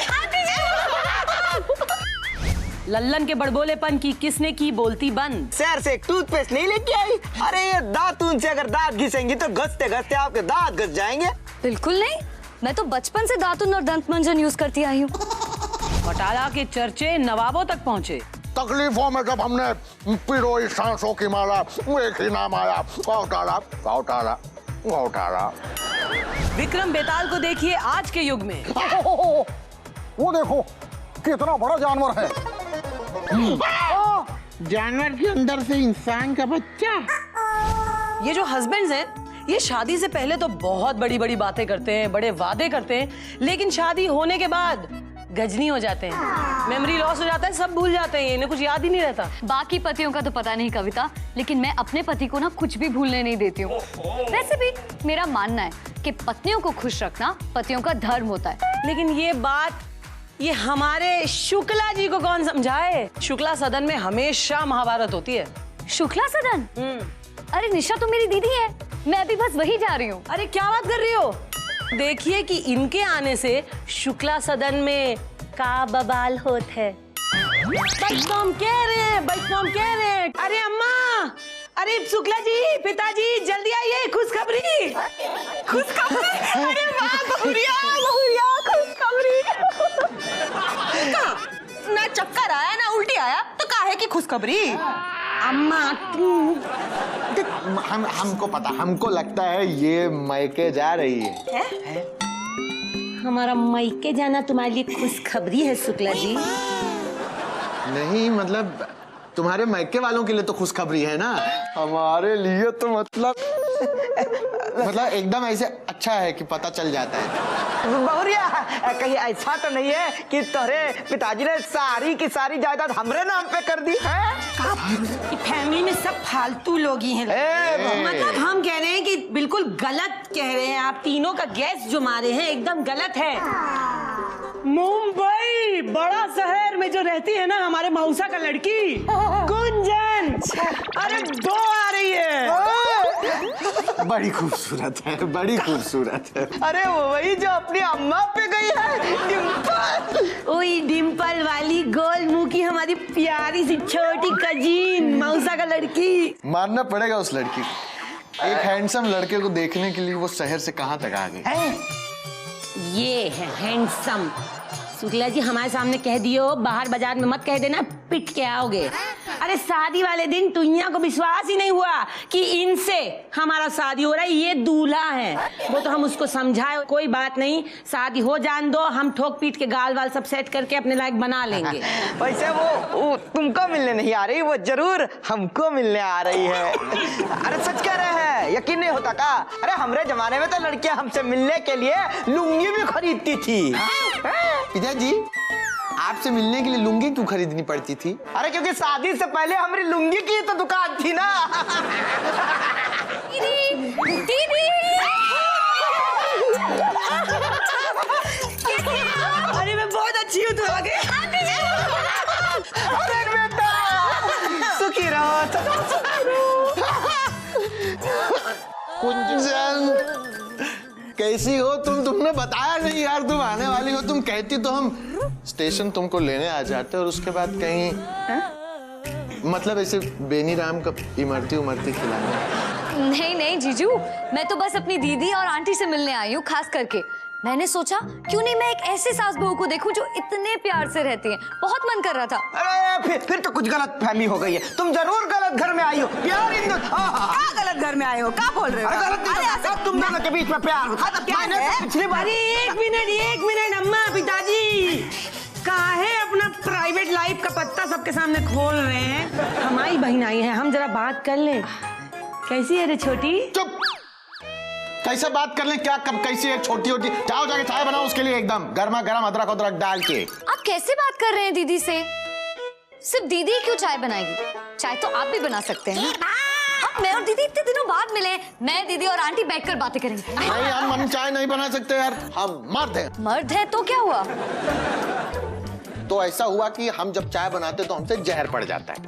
लल्लन के बड़बोलेपन की किसने की बोलती बंद? शहर से एक टूथपेस्ट नहीं लेके आई? अरे ये दातून से अगर दांत घिसेंगी तो घसते घसते आपके दांत घस जाएंगे। बिल्कुल नहीं, मैं तो बचपन से दातुन और दंत मंजन यूज करती आई हूँ। घोटाला के चर्चे नवाबों तक पहुँचे। तकलीफों में जब हमने पिरोई सांसों की माला, एक ही नाम आया, घोटाला घोटाला घोटाला। विक्रम बेताल को देखिए आज के युग में। वो देखो, कितना बड़ा जानवर है। जानवर के अंदर से इंसान का बच्चा। ये जो हस्बैंड्स हैं, ये शादी से पहले तो बहुत बड़ी बड़ी बातें करते हैं, बड़े वादे करते हैं, लेकिन शादी होने के बाद गजनी हो जाते हैं, मेमोरी लॉस हो जाता है, सब भूल जाते हैं, इन्हें कुछ याद ही नहीं रहता। बाकी पतियों का तो पता नहीं कविता, लेकिन मैं अपने पति को ना कुछ भी भूलने नहीं देती हूँ। वैसे भी मेरा मानना है कि पत्नियों को खुश रखना पतियों का धर्म होता है। लेकिन ये बात ये हमारे शुक्ला जी को कौन समझाए? शुक्ला सदन में हमेशा महाभारत होती है। शुक्ला सदन? अरे निशा तो मेरी दीदी है, मैं भी बस वही जा रही हूँ। अरे क्या बात कर रही हो? देखिए कि इनके आने से शुक्ला सदन में का बवाल होत है। बैठम कह रहे हैं, बैठम कह रहे हैं। अरे अम्मा, अरे शुक्ला जी, पिताजी जल्दी आइए, खुशखबरी, खुशखबरी। अरे वाह बहुरिया, बहुरिया, खुशखबरी। ना चक्कर आया ना उल्टी आया तो काहे की खुशखबरी? अम्मा तुम हमको पता, हमको लगता है ये मायके जा रही है। हमारा मायके जाना तुम्हारे लिए खुशखबरी है शुक्ला जी। नहीं मतलब तुम्हारे मायके वालों के लिए तो खुशखबरी है ना, हमारे लिए तो मतलब एकदम ऐसे अच्छा है कि पता चल जाता है। बहुरिया, कहीं ऐसा तो नहीं है कि तोरे पिताजी ने सारी की सारी जायदाद हमरे नाम पे कर दी है? फैमिली में सब फालतू लोग ही हैं। मतलब हम कह रहे हैं कि बिल्कुल गलत कह रहे हैं आप तीनों का गैस जो मारे हैं एकदम गलत है। मुंबई बड़ा शहर में जो रहती है ना हमारे मौसा का लड़की गुंजन, अरे वो आ रही है। बड़ी खूबसूरत है, बड़ी खूबसूरत है। अरे वो वही जो अपनी अम्मा पे गई है, डिम्पल। ओए डिम्पल वाली गोल मुंह की हमारी प्यारी सी छोटी कजीन मौसा का लड़की। मानना पड़ेगा उस लड़की को, एक हैंडसम लड़के को देखने के लिए वो शहर से कहां तक आ गई। ये है हैंडसम। शुक्ला जी हमारे सामने कह दियो, बाहर बाजार में मत कह देना, पिट के आओगे। अरे शादी वाले दिन तुइया को विश्वास ही नहीं हुआ कि इनसे हमारा शादी हो रहा है, ये दूल्हा है। वो तो हम उसको समझाए, कोई बात नहीं, शादी हो जान दो, हम ठोक पीट के गाल वाल सब सेट करके अपने लायक बना लेंगे। वैसे वो तुमको मिलने नहीं आ रही, वो जरूर हमको मिलने आ रही है। अरे सच कह रहे हैं, यकीन नहीं होता का? अरे हमारे जमाने में तो लड़कियां हमसे मिलने के लिए लुंगी भी खरीदती थी। पिताजी आपसे मिलने के लिए लुंगी क्यों खरीदनी पड़ती थी? अरे क्योंकि शादी से पहले हमारी लुंगी की तो दुकान थी ना। दीदी अरे मैं बहुत अच्छी हूँ, तो आगे। अरे बेटा सुखी रहो, सुखी रहो। कुंजन कैसी हो तुम? तुमने बताया नहीं यार तुम आने वाली हो। तुम कहती तो हम स्टेशन तुमको लेने आ जाते और उसके बाद कहीं मतलब ऐसे बेनी राम का इमरती उमरती खिलाने। नहीं नहीं जीजू, मैं तो बस अपनी दीदी और आंटी से मिलने आई हूँ खास करके। मैंने सोचा क्यों नहीं मैं एक ऐसी सास बहू को देखूं जो इतने प्यार से रहती हैं। बहुत मन कर रहा था। अरे फिर तो कुछ गलत फहमी हो गई है, तुम जरूर गलत घर में आई हो। प्यार इन क्या गलत घर में आए हो? क्या बोल रहे हो? गलत नहीं, तुम दोनों के बीच में प्यार होता। पिछली बार अरे एक मिनट अम्मा पिताजी, काहे अपना प्राइवेट लाइफ का पत्ता सबके सामने खोल रहे हैं? हमारी बहन आई है, हम जरा बात कर लें। कैसी है रे छोटी? चुप, कैसे बात कर ले? क्या कब कैसी है छोटी होती? जाओ जाके चाय बनाओ उसके लिए, एकदम गर्मा गर्म अदरक अदरक डाल के। आप कैसे बात कर रहे हैं दीदी से? सिर्फ दीदी क्यों चाय बनाएगी? चाय तो आप भी बना सकते हैं ना। अब मैं और दीदी इतने दिनों बाद मिले, मैं दीदी और आंटी बैठकर बातें करेंगे। नहीं हम चाय नहीं बना सकते यार, हम मर्द हैं। मर्द है तो क्या हुआ? तो ऐसा हुआ कि हम जब चाय बनाते तो हमसे जहर पड़ जाता है।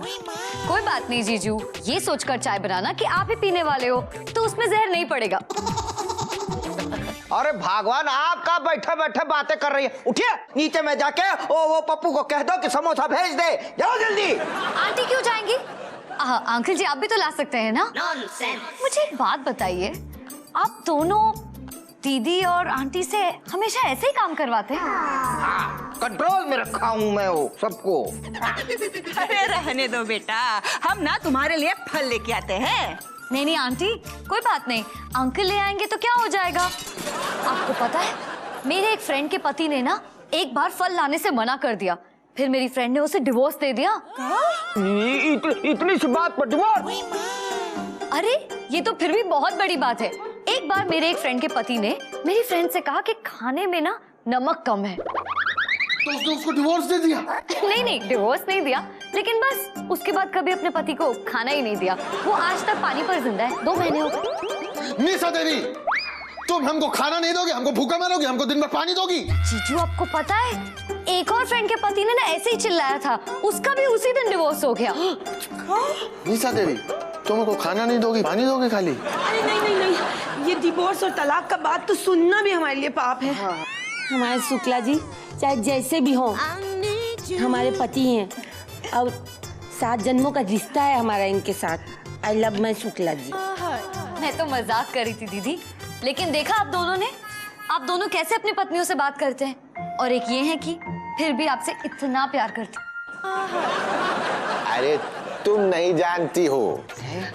कोई बात नहीं जीजू, ये सोचकर चाय बनाना कि आप ही पीने वाले हो तो उसमें जहर नहीं पड़ेगा। अरे भगवान, आप कहाँ बैठे बैठे बातें कर रही है? उठिए नीचे में जाके वो पप्पू को कह दो कि समोसा भेज दे, जाओ जल्दी। आंटी क्यों जाएंगी? अंकल जी आप भी तो ला सकते हैं ना। मुझे एक बात बताइए, आप दोनों दीदी और आंटी से हमेशा ऐसे ही काम करवाते हैं? कंट्रोल में रखा हूँ मैं वो सबको। अरे रहने दो बेटा, हम ना तुम्हारे लिए फल लेके आते हैं। नहीं नहीं आंटी, कोई बात नहीं, अंकल ले आएंगे तो क्या हो जाएगा। आपको पता है मेरे एक फ्रेंड के पति ने ना एक बार फल लाने से मना कर दिया, फिर मेरी फ्रेंड ने उसे डिवोर्स दे दिया। इतनी सी बात पर डिवोर्स? अरे ये तो फिर भी बहुत बड़ी बात है। एक बार मेरे एक फ्रेंड के पति ने मेरी फ्रेंड से कहा कि खाने में ना नमक कम है, तो उसने उसको डिवोर्स दे दिया? नहीं डिवोर्स नहीं दिया, लेकिन बस उसके बाद कभी अपने पति को खाना ही नहीं दिया। वो आज तक पानी पर जिंदा है, 2 महीने हो गए। निशा देवी, तुम हमको खाना नहीं दोगी, हमको भूखा मारोगी, हमको दिन भर पानी दोगी? जीजू आपको पता है, एक और फ्रेंड के पति ने ना ऐसे ही चिल्लाया था, उसका भी उसी दिन डिवोर्स हो गया। निशा देवी, तुम हमको खाना नहीं दोगी, पानी दोगी खाली? अरे नहीं, ये डिवोर्स और तलाक का बात तो सुनना भी हमारे लिए पाप है। हमारे शुक्ला जी चाहे जैसे भी हो हमारे पति हैं और 7 जन्मों का रिश्ता है हमारा इनके साथ। I love my Shukla ji. मैं तो मजाक कर रही थी दीदी, लेकिन देखा आप दोनों कैसे अपनी पत्नियों से बात करते हैं, और एक ये है कि फिर भी आपसे इतना प्यार करती। अरे तुम नहीं जानती हो,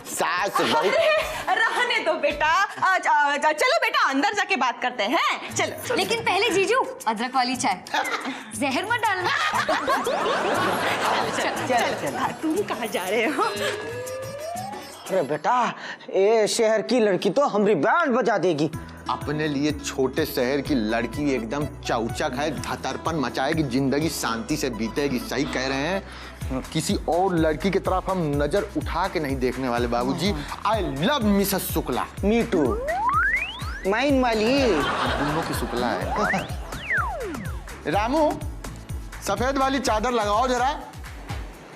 सास बहू। रहने दो बेटा, चलो बेटा अंदर जाके बात करते हैं, चलो। लेकिन पहले जीजू अदरक वाली चाय, जहर मत डालना। चल, तुम कहाँ जा रहे हो? अरे बेटा, ये शहर की लड़की तो हमारी बैंड बजा देगी। अपने लिए छोटे शहर की लड़की एकदम चौचक है, धतरपन मचाएगी, जिंदगी शांति से बीतेगी। सही कह रहे हैं, किसी और लड़की की तरफ हम नजर उठा के नहीं देखने वाले बाबूजी। I love Mrs Shukla. Me too, mine वाली दोनों की शुक्ला है। रामू, सफेद वाली चादर लगाओ जरा।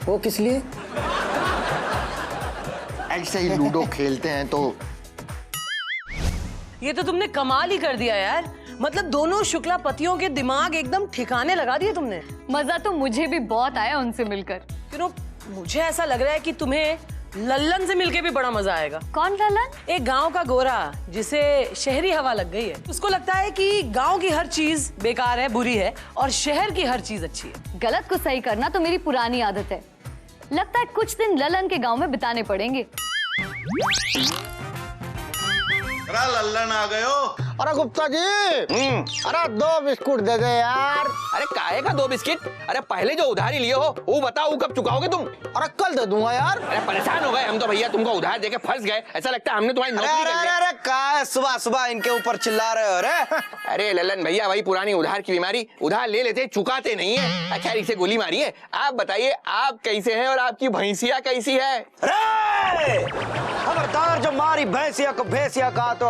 वो किस लिए? ऐसे ही लूडो खेलते हैं तो। ये तो तुमने कमाल ही कर दिया यार, मतलब दोनों शुक्ला पतियों के दिमाग एकदम ठिकाने लगा दिए तुमने। मजा तो मुझे भी बहुत आया उनसे मिलकर। मुझे ऐसा लग रहा है कि तुम्हें लल्लन से मिलके भी बड़ा मजा आएगा। कौन लल्लन? एक गांव का गोरा जिसे शहरी हवा लग गई है। उसको लगता है कि गांव की हर चीज बेकार है, बुरी है, और शहर की हर चीज अच्छी है। गलत को सही करना तो मेरी पुरानी आदत है। लगता है कुछ दिन लल्लन के गांव में बिताने पड़ेंगे। लल्लन आ गए हो? अरे गुप्ता जी, अरे 2 बिस्कुट दे दे यार। अरे काहे का 2 बिस्किट? अरे पहले जो उधारी लिए हो वो बताओ, कब चुकाओगे तुम? अरे कल दे दूंगा यार। अरे परेशान हो गए हम तो भैया, तुमको उधार देके फंस गए। ऐसा लगता है हमने तुम्हारी नौकरी कर लिया। अरे का सुबह सुबह इनके ऊपर चिल्ला रहे हो? रे अरे लल्लन भैया, वही पुरानी उधार की बीमारी, उधार ले लेते चुकाते नहीं है। अच्छा इसे गोली मारी है। आप बताइए, आप कैसे हैं और आपकी भैंसिया कैसी है? खबरदार, जो मारी भैंसिया को भैंसिया कहा तो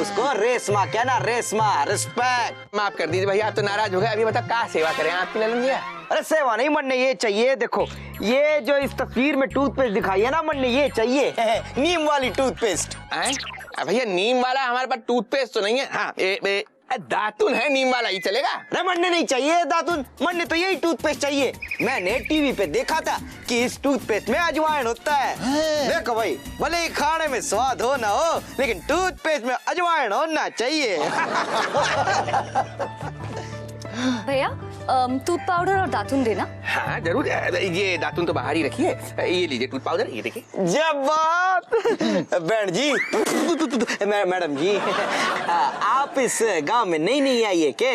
उसको रेशमा कहना, रेशमा। रिस्पेक्ट। माफ कर दीजिए भैया, आप तो नाराज हो गए। अभी बता क्या सेवा करें आपकी लल्लन भैया? अरे सेवा नहीं, मन ने ये चाहिए। देखो ये जो इस तस्वीर में टूथपेस्ट दिखाई है ना, मन ने ये चाहिए नीम वाली टूथपेस्ट। भैया नीम वाला हमारे पास टूथपेस्ट तो नहीं है। हाँ दातुन है, नीम वाला ही चलेगा। अरे मन्ने नहीं चाहिए दातुन, मन्ने तो यही टूथपेस्ट चाहिए। मैंने टीवी पे देखा था कि इस टूथपेस्ट में अजवाइन होता है। देखो भाई, भले ही खाने में स्वाद हो ना हो, लेकिन टूथपेस्ट में अजवाइन होना चाहिए। भैया टूथ पाउडर और दातुन देना। हाँ जरूर, ये दातुन तो बाहर ही रखिए। ये लीजिए टूथ पाउडर, ये देखिए। जब बात बहन जी, मैडम जी, आप इस गांव में नहीं आई है क्या?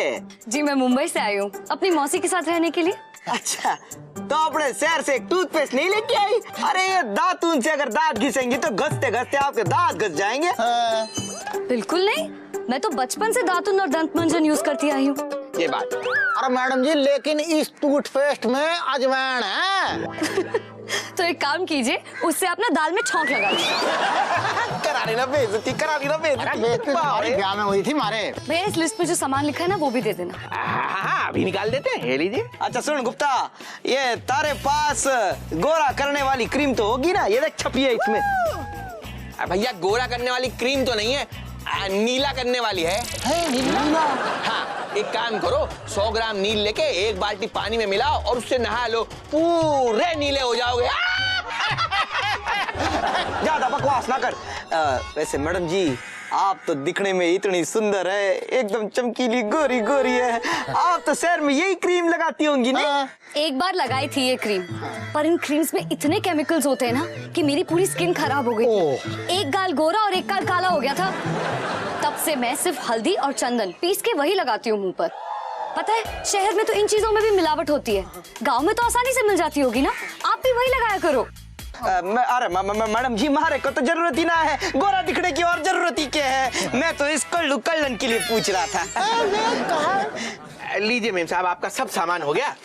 जी मैं मुंबई से आई हूँ अपनी मौसी के साथ रहने के लिए। अच्छा, तो अपने शहर से एक टूथपेस्ट नहीं लेके आई? अरे ये दातुन से अगर दांत घिसेंगी तो घसते घसते आपके दांत घस जाएंगे। बिल्कुल नहीं, मैं तो बचपन से दातुन और दंत मंजन यूज करती आई हूँ। ये बात। अरे मैडम जी, लेकिन इस टूथपेस्ट में अजवाइन है। तो एक काम कीजिए, उससे अपना दाल में छौंक लगा लीजिए। करा लेना बेइज्जती, करा लेना बेइज्जती। हमारे ब्याह में हुई थी मारे। भैया इस लिस्ट में जो सामान लिखा है ना, वो भी दे देना। हाँ अभी निकाल देते हैं, ये लीजिए। अच्छा सुन गुप्ता, ये तारे पास गोरा करने वाली क्रीम तो होगी ना? ये देख छपी है इसमें। भैया गोरा करने वाली क्रीम तो नहीं है, नीला करने वाली है। नीला? हाँ, एक काम करो, 100 ग्राम नील लेके 1 बाल्टी पानी में मिलाओ और उससे नहा लो, पूरे नीले हो जाओगे। ज्यादा बकवास ना कर। वैसे मैडम जी, आप तो दिखने में इतनी सुंदर है, एकदम चमकीली गोरी गोरी है। आप तो शहर में यही क्रीम लगाती होंगी ना? एक बार लगाई थी ये क्रीम, पर इन क्रीम्स में इतने केमिकल्स होते हैं ना कि मेरी पूरी स्किन खराब हो गई थी। एक गाल गोरा और एक गाल काला हो गया था। तब से मैं सिर्फ हल्दी और चंदन पीस के वही लगाती हूँ मुंह पर। पता है शहर में तो इन चीजों में भी मिलावट होती है, गांव में तो आसानी से मिल जाती होगी ना, आप भी वही लगाया करो। अरे मैडम जी, मारे को तो जरूरत ही ना है, गोरा दिखने की और जरूरत ही क्या है। मैं तो इस कल्लन के लिए पूछ रहा था। लीजिए मेम साहब, आपका सब सामान हो गया,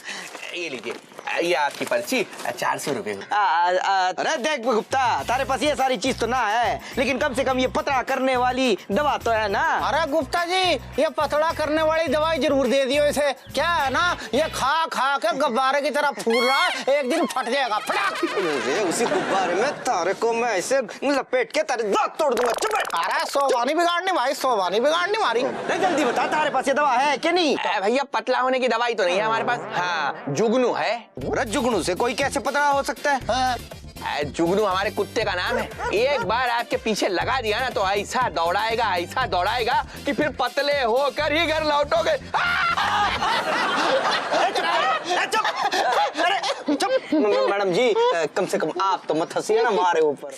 ये लीजिए, ये आपकी पर्ची 400 रुपए। अरे देख गुप्ता, तारे पास ये सारी चीज तो ना है, लेकिन कम से कम ये पतला करने वाली दवा तो है ना। अरे गुप्ता जी, ये पतला करने वाली दवाई जरूर दे दियो इसे। क्या है ना, ये खा खा के गुब्बारे की तरह फूल रहा है, एक दिन फट जाएगा, फटाक। उसी गुब्बारे में तारे को मैं ऐसे लपेट के तारे दांत तोड़ दूंगा। चुप बैठ। अरे सोबानी बिगाड़नी भाई, सोबानी बिगाड़नी मारी। नहीं, जल्दी बता, तारे पास ये दवा है कि नहीं? भैया पतला होने की दवाई तो नहीं है हमारे पास। हाँ, जुगनू है। जुगनू से कोई कैसे पतला हो सकता है? जुगनू हमारे कुत्ते का नाम है। एक बार आपके पीछे लगा दिया ना तो ऐसा दौड़ाएगा कि फिर पतले होकर ही घर लौटोगे। मैडम जी, कम से कम आप तो मत हंसिए ना हमारे ऊपर।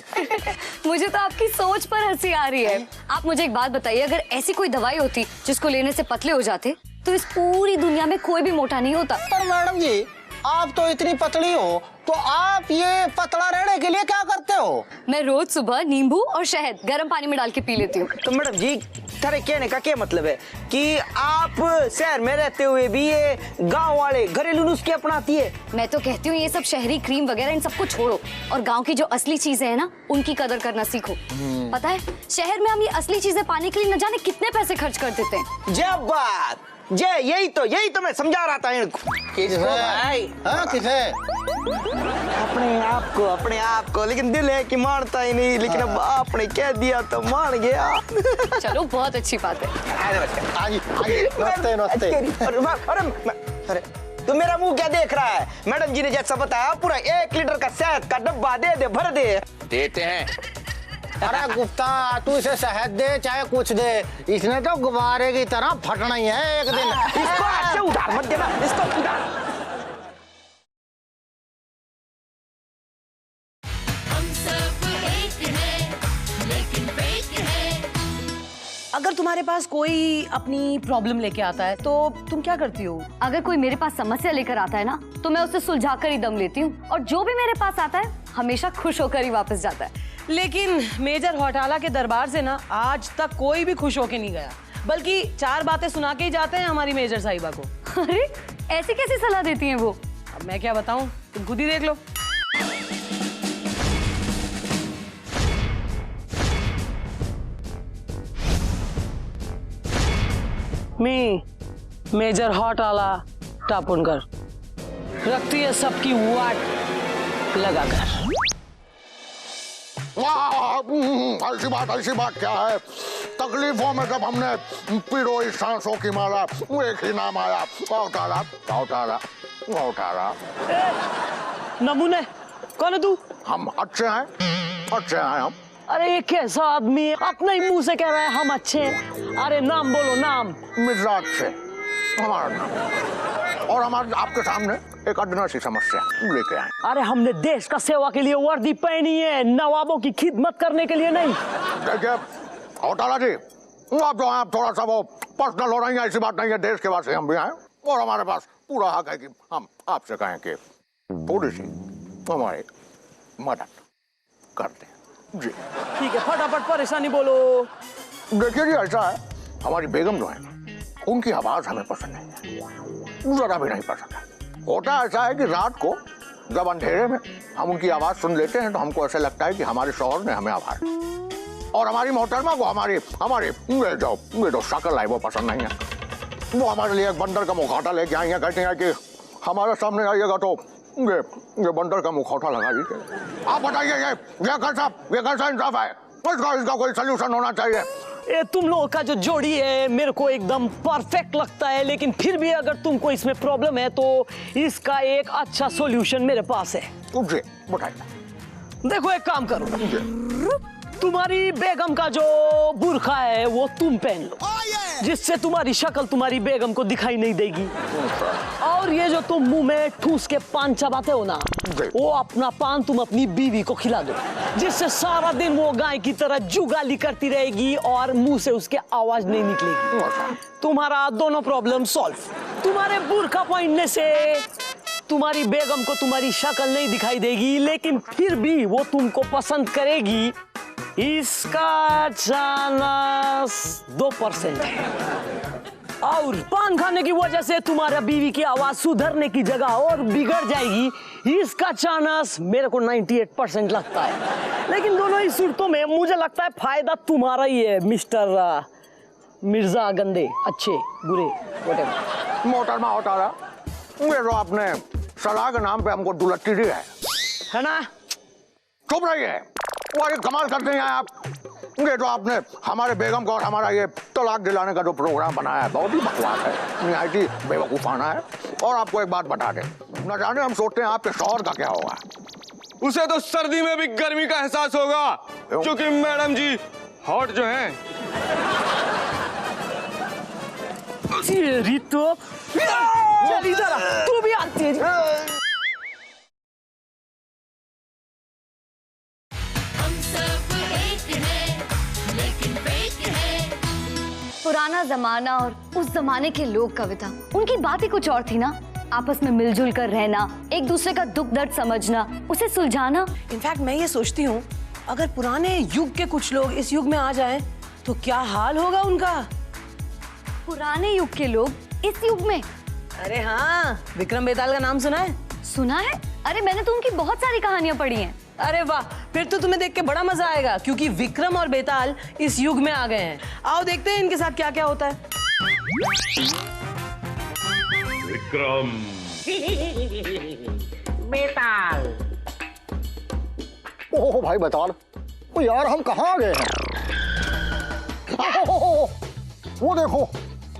मुझे तो आपकी सोच पर हंसी आ रही है। आप मुझे एक बात बताइए, अगर ऐसी कोई दवाई होती जिसको लेने से पतले हो जाते तो इस पूरी दुनिया में कोई भी मोटा नहीं होता। पर मैडम जी, आप तो इतनी पतली हो, तो आप ये पतला रहने के लिए क्या करते हो? मैं रोज सुबह नींबू और शहद गर्म पानी में डाल के पी लेती हूँ। तो मैडम जी, तारे कहने का क्या मतलब है कि आप शहर में रहते हुए भी ये गांव वाले घरेलू नुस्खे अपनाती है? मैं तो कहती हूँ ये सब शहरी क्रीम वगैरह इन सबको छोड़ो और गांव की जो असली चीजें हैं ना, उनकी कदर करना सीखो। पता है शहर में हम ये असली चीजें पाने के लिए न जाने कितने पैसे खर्च कर देते हैं। जब बात यही तो मैं समझा रहा था इनको। किसे? अपने आप को, लेकिन दिल है कि मानता ही नहीं, लेकिन अब आपने कह दिया तो मान गया। चलो बहुत अच्छी बात है। नमस्ते। अरे तो मेरा मुंह क्या देख रहा है? मैडम जी ने जैसा बताया पूरा 1 लीटर का शहद का डब्बा दे, भर दे। देते हैं। अरे गुप्ता, तू इसे शहद दे चाहे कुछ दे, इसने तो गुब्बारे की तरह फटना ही है एक दिन। इसको हाथ से उधार मत देना, इसको उधार। हम सब एक हैं, लेकिन फेक है। अगर तुम्हारे पास कोई अपनी प्रॉब्लम लेके आता है तो तुम क्या करती हो? अगर कोई मेरे पास समस्या लेकर आता है ना, तो मैं उसे सुलझाकर ही दम लेती हूँ, और जो भी मेरे पास आता है हमेशा खुश होकर ही वापस जाता है। लेकिन मेजर हौटाला के दरबार से ना आज तक कोई भी खुश होके नहीं गया, बल्कि 4 बातें सुना के ही जाते हैं हमारी मेजर साहिबा को। अरे ऐसी कैसी सलाह देती हैं वो? अब मैं क्या बताऊं, तुम खुद ही देख लो। मी मेजर हौटाला टापुनकर रखती है सबकी वाट लगाकर। ऐसी बात क्या है? तकलीफों में जब हमने पिरोई सांसों की माला, एक ही नाम आया, उठाला। नमूने कौन है तू? हम अच्छे हैं हम। अरे ये कैसा आदमी है, अपने ही मुंह से कह रहा है हम अच्छे हैं। अरे नाम बोलो, नाम। मिजाज से हमारा नाम, और हमारे आपके सामने एक अदना सी समस्या लेके आए। अरे हमने देश का सेवा के लिए वर्दी पहनी है, नवाबों की खिदमत करने के लिए नहीं। देखिए हौटाला जी, आप थोड़ा सा वो पर्सनल हो रही है, ऐसी बात नहीं है। देश के वासी हम भी आए और हमारे पास पूरा हक है कि हम आपसे कहें कि थोड़ी सी हमारी मदद करते हैं जी। ठीक है, फटाफट परेशानी बोलो। देखिए जी, ऐसा है, हमारी बेगम जो है, उनकी आवाज हमें पसंद नहीं है, जरा भी नहीं पसंद है। होता ऐसा है कि रात को जब अंधेरे में हम उनकी आवाज सुन लेते हैं तो हमको ऐसा लगता है कि हमारे शौहर ने हमें आवाज, और हमारी मोहतरमा को हमारी ये जो शक्ल है वो पसंद नहीं है। वो हमारे लिए एक बंदर का मुखौटा लेके आई है, कहते हैं कि हमारे सामने आइएगा तो ये बंदर का मुखौटा लगा दीजिए। आप बताइए ये कैसा इंसाफ है? इसका कोई सलूशन होना चाहिए। ये तुम लोगों का जो जोड़ी है मेरे को एकदम परफेक्ट लगता है, लेकिन फिर भी अगर तुमको इसमें प्रॉब्लम है तो इसका एक अच्छा सॉल्यूशन मेरे पास है। जी बताइए। देखो एक काम करो, तुम्हारी बेगम का जो बुर्का है वो तुम पहन लो, जिससे तुम्हारी शक्ल तुम्हारी बेगम को दिखाई नहीं देगी। और ये जो तुम मुंह में ठूस के पान चबाते हो ना, वो अपना पान तुम अपनी बीवी को खिला दो, जिससे सारा दिन वो गाय की तरह जुगाली करती रहेगी और मुंह से उसके आवाज नहीं निकलेगी। तुम्हारा दोनों प्रॉब्लम सॉल्व। तुम्हारे बुर्का पहनने से तुम्हारी बेगम को तुम्हारी शक्ल नहीं दिखाई देगी, लेकिन फिर भी वो तुमको पसंद करेगी। इसका चांस 2% है। और पान खाने की वजह से तुम्हारा बीवी की आवाज सुधरने की जगह और बिगड़ जाएगी। इसका चांस मेरे को 98% लगता है। लेकिन दोनों ही सूरतों में मुझे लगता है फायदा तुम्हारा ही है मिस्टर मिर्जा गंदे, अच्छे बुरे whatever। मोहतरमा होतारा, ये तो आपने सलाह के नाम पे हमको दुलत्ती दी है ना? चुप रहिए, वो ये कमाल करते हैं आप। ये तो आपने हमारे बेगम को और हमारा ये तलाक दिलाने का जो प्रोग्राम बनाया है बहुत ही बकवास है, निहायती बेवकूफाना है। और आपको एक बात बता दें, न जाने हम सोचते हैं आपके शौहर का क्या होगा। उसे तो सर्दी में भी गर्मी का एहसास होगा, क्योंकि मैडम जी हॉट जो हैं। तेरी तो चल इधर आ, तू भी आती है। हम सब एक हैं, लेकिन फेक है। पुराना जमाना और उस जमाने के लोग कविता, उनकी बात ही कुछ और थी ना। आपस में मिलजुल कर रहना, एक दूसरे का दुख दर्द समझना, उसे सुलझाना। इनफैक्ट मैं ये सोचती हूँ, अगर पुराने युग के कुछ लोग इस युग में आ जाएं, तो क्या हाल होगा उनका। पुराने युग के लोग इस युग में? अरे हाँ, विक्रम बेताल का नाम सुना है? सुना है? अरे मैंने तो उनकी बहुत सारी कहानियां पढ़ी हैं। अरे वाह, फिर तो तुम्हें देख के बड़ा मजा आएगा, क्योंकि विक्रम और बेताल इस युग में आ गए हैं। आओ देखते हैं इनके साथ क्या क्या होता है। विक्रम, बेताल। ओह भाई बेताल, ओ यार हम कहाँ आ गए हैं? वो देखो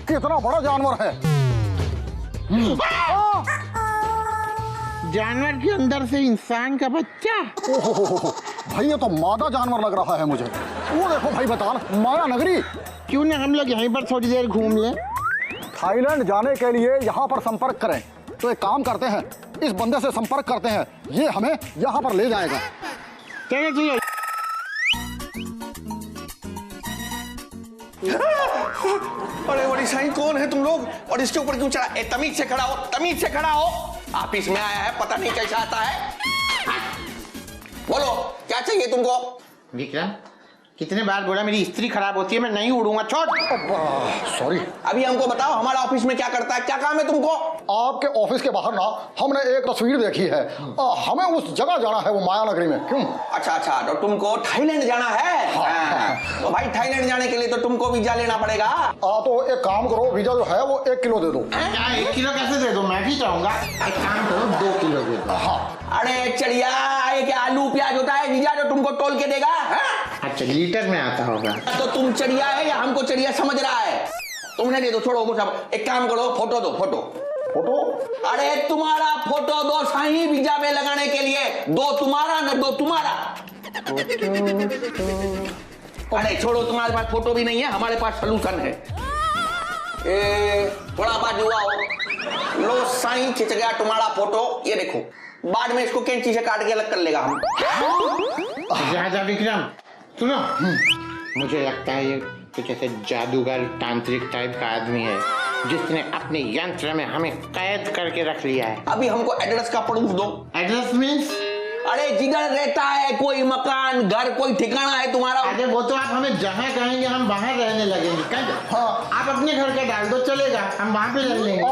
कितना बड़ा जानवर है। जानवर के अंदर से इंसान का बच्चा। ओहो भाई, ये तो मादा जानवर लग रहा है मुझे। वो देखो भाई बेताल, माया नगरी। क्यों ना हम लोग यहीं पर थोड़ी देर घूम लें? थाईलैंड जाने के लिए यहाँ पर संपर्क करें। तो एक काम करते हैं, इस बंदे से संपर्क करते हैं, ये हमें यहाँ पर ले जाएगा। चलो चलो। अरे बड़ी साईं, कौन है तुम लोग और इसके ऊपर क्यों चढ़ा? तमीज से खड़ा हो, तमीज से खड़ा हो। ऑफिस में आया है, पता नहीं कैसा आता है। बोलो क्या चाहिए तुमको? विक्रम, कितने बार बोला मेरी स्त्री खराब होती है, मैं नहीं उड़ूंगा, छोड़। सॉरी। अभी हमको बताओ हमारा ऑफिस में क्या करता है, क्या काम है तुमको? आपके ऑफिस के बाहर ना हमने एक तस्वीर देखी है, हमें उस जगह जाना है, वो माया नगरी में। क्यों? अच्छा अच्छा, तो तुमको थाईलैंड जाना है? हाँ। तो भाई थाईलैंड जाने के लिए तो तुमको वीजा लेना पड़ेगा। तो एक काम करो, वीजा जो है वो 1 किलो दे दो। क्या 1 किलो कैसे दे दो? मैं भी चाहूंगा। एक काम करो, 2 किलो दे दो। हाँ। अरे चढ़िया, क्या आलू प्याज होता है वीजा जो तुमको तोल के देगा? अच्छा, लीटर में आता होगा। तो तुम चढ़िया है या हमको चढ़िया समझ रहा है? तुमने दे दो, छोड़ो वो सब। एक काम करो, फोटो दो, फोटो। फोटो? अरे तुम्हारा फोटो दो साईं, वीजा में लगाने के लिए। दो तुम्हारा न दो तुम्हारा। अरे छोड़ो, तुम्हारे पास फोटो भी नहीं है, हमारे पास सोल्यूशन है। थोड़ा बाजू आओ। लो साईं, खिंच गया तुम्हारा फोटो, ये देखो। बाद में इसको कैंची से काट के अलग कर लेगा हम। जा विक्रम, सुनो। मुझे लगता है ये कुछ ऐसे जादूगर तांत्रिक टाइप का आदमी है जिसने अपने यंत्र में हमें कैद करके रख लिया है। अभी हमको एड्रेस का प्रूफ दो। Address means? अरे जिधर रहता है, कोई मकान घर कोई ठिकाना है तुम्हारा? अरे वो तो आप हमें जहाँ कहेंगे हम वहाँ रहने लगेंगे। हाँ, आप अपने घर का डाल दो, चलेगा, हम वहाँ पे रह लेंगे।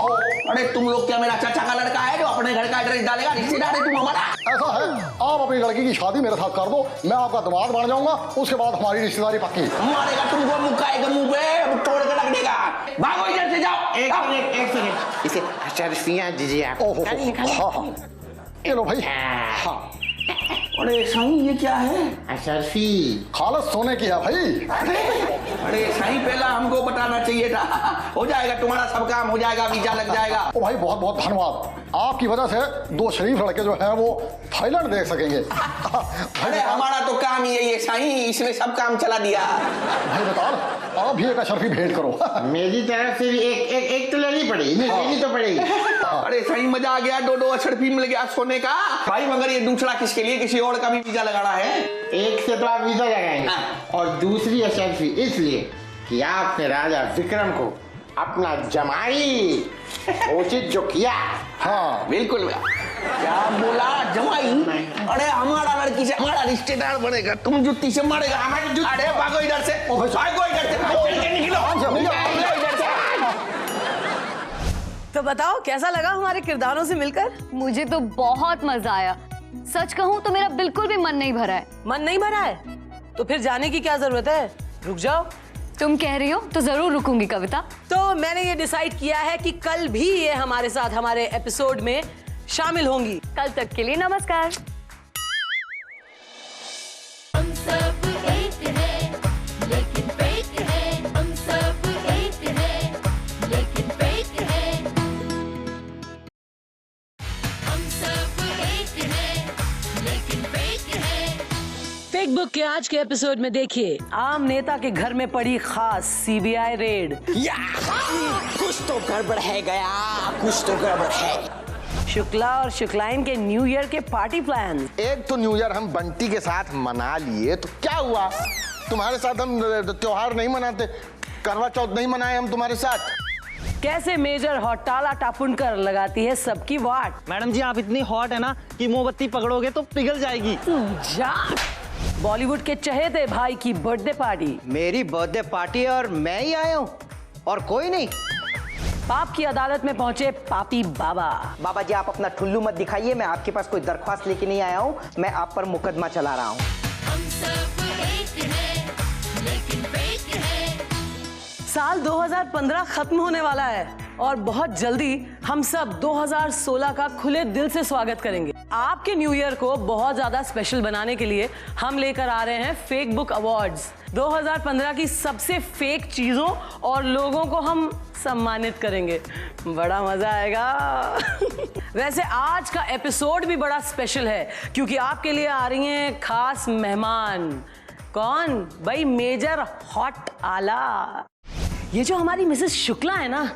अरे तुम लोग क्या मेरा चाचा का लड़का है जो अपने घर का एड्रेस डालेगा? रिश्तेदार है तुम हमारा। ऐसा है, आप अपनी लड़की की शादी मेरे साथ कर दो, मैं आपका दामाद बन जाऊंगा, उसके बाद हमारी रिश्तेदारी पक्की। मारेगा तुमको, मुक्का मुंह पे तोड़ के रख देगा। भागो इधर से, जाओ। एक सेकंड, इसे अशर्फियाँ दीजिए आप। हाँ, ये लो भाई। हाँ। अरे साईं, ये क्या है? अशर्फी खालस सोने की है भाई। अरे साईं, पहला हमको बताना चाहिए था। हो जाएगा तुम्हारा सब काम, हो जाएगा, वीजा लग जाएगा। ओ भाई, बहुत बहुत धन्यवाद। आपकी वजह से 2 शरीफ लड़के जो हैं वो थाईलैंड देख सकेंगे। अरे हमारा तो काम ही है साईं, इसने सब काम चला दिया। भाई बताओ, आप भी एक अशर्फी भेंट करो। मेरी तरफ से भी एक तो लेनी पड़ेगी, लेनी तो पड़ेगी। अरे साईं, मजा आ गया, 2 अशर्फी मिल गया सोने का। भाई मगर ये दूसरा किसके लिए, किसी और का भी वीजा लगाना है? एक से तो आप वीजा लगाएंगे और दूसरी अशर्फी इसलिए कि आपने राजा विक्रम को अपना जमाई उचित जो किया। हाँ बिल्कुल। क्या बोला जमाई? अरे हमारा लड़की से हमारा रिश्तेदार बनेगा, तुम जुत्ती से मारेगा हमारी जुत्ती। अरे भागो इधर से, भागो इधर से, चल के निकलो इधर से। तो बताओ कैसा लगा हमारे किरदारों से मिलकर? मुझे तो बहुत मजा आया। सच कहूँ तो मेरा बिल्कुल भी मन नहीं भरा है। मन नहीं भरा है तो फिर जाने की क्या जरूरत है, रुक जाओ। तुम कह रही हो तो जरूर रुकूंगी कविता। तो मैंने ये डिसाइड किया है कि कल भी ये हमारे साथ हमारे एपिसोड में शामिल होंगी। कल तक के लिए नमस्कार। हम सब एक हैं, लेकिन फेक हैं। हम सब एक हैं, लेकिन फेक हैं। हम सब एक हैं, लेकिन फेक हैं। फेक बुक के आज के एपिसोड में देखिए, आम नेता के घर में पड़ी खास सीबीआई रेड। कुछ तो गड़बड़ है गया, कुछ तो गड़बड़ है। शुक्ला और शुक्लाइन के न्यू ईयर के पार्टी प्लान। एक तो न्यू ईयर हम बंटी के साथ मना लिए तो क्या हुआ, तुम्हारे साथ हम त्योहार नहीं मनाते, करवा चौथ नहीं मनाए हम तुम्हारे साथ। कैसे मेजर हॉटाला टापुनकर लगाती है सबकी वाट। मैडम जी आप इतनी हॉट है ना कि मोमबत्ती पकड़ोगे तो पिघल जाएगी। बॉलीवुड के चहेते भाई की बर्थडे पार्टी। मेरी बर्थडे पार्टी है और मैं ही आया हूँ और कोई नहीं। पाप की अदालत में पहुंचे पापी बाबा। बाबा जी आप अपना ठुल्लू मत दिखाइए, मैं आपके पास कोई दरख्वास्त लेके नहीं आया हूँ, मैं आप पर मुकदमा चला रहा हूँ। हम सब एक हैं, लेकिन फेक हैं। साल 2015 खत्म होने वाला है और बहुत जल्दी हम सब 2016 का खुले दिल से स्वागत करेंगे। आपके न्यू ईयर को बहुत ज्यादा स्पेशल बनाने के लिए हम लेकर आ रहे हैं फेक बुक अवार्ड्स। 2015 की सबसे फेक चीजों और लोगों को हम सम्मानित करेंगे, बड़ा मजा आएगा। वैसे आज का एपिसोड भी बड़ा स्पेशल है क्योंकि आपके लिए आ रही हैं खास मेहमान। कौन भाई? मेजर हॉट आला। ये जो हमारी मिसेस शुक्ला है ना,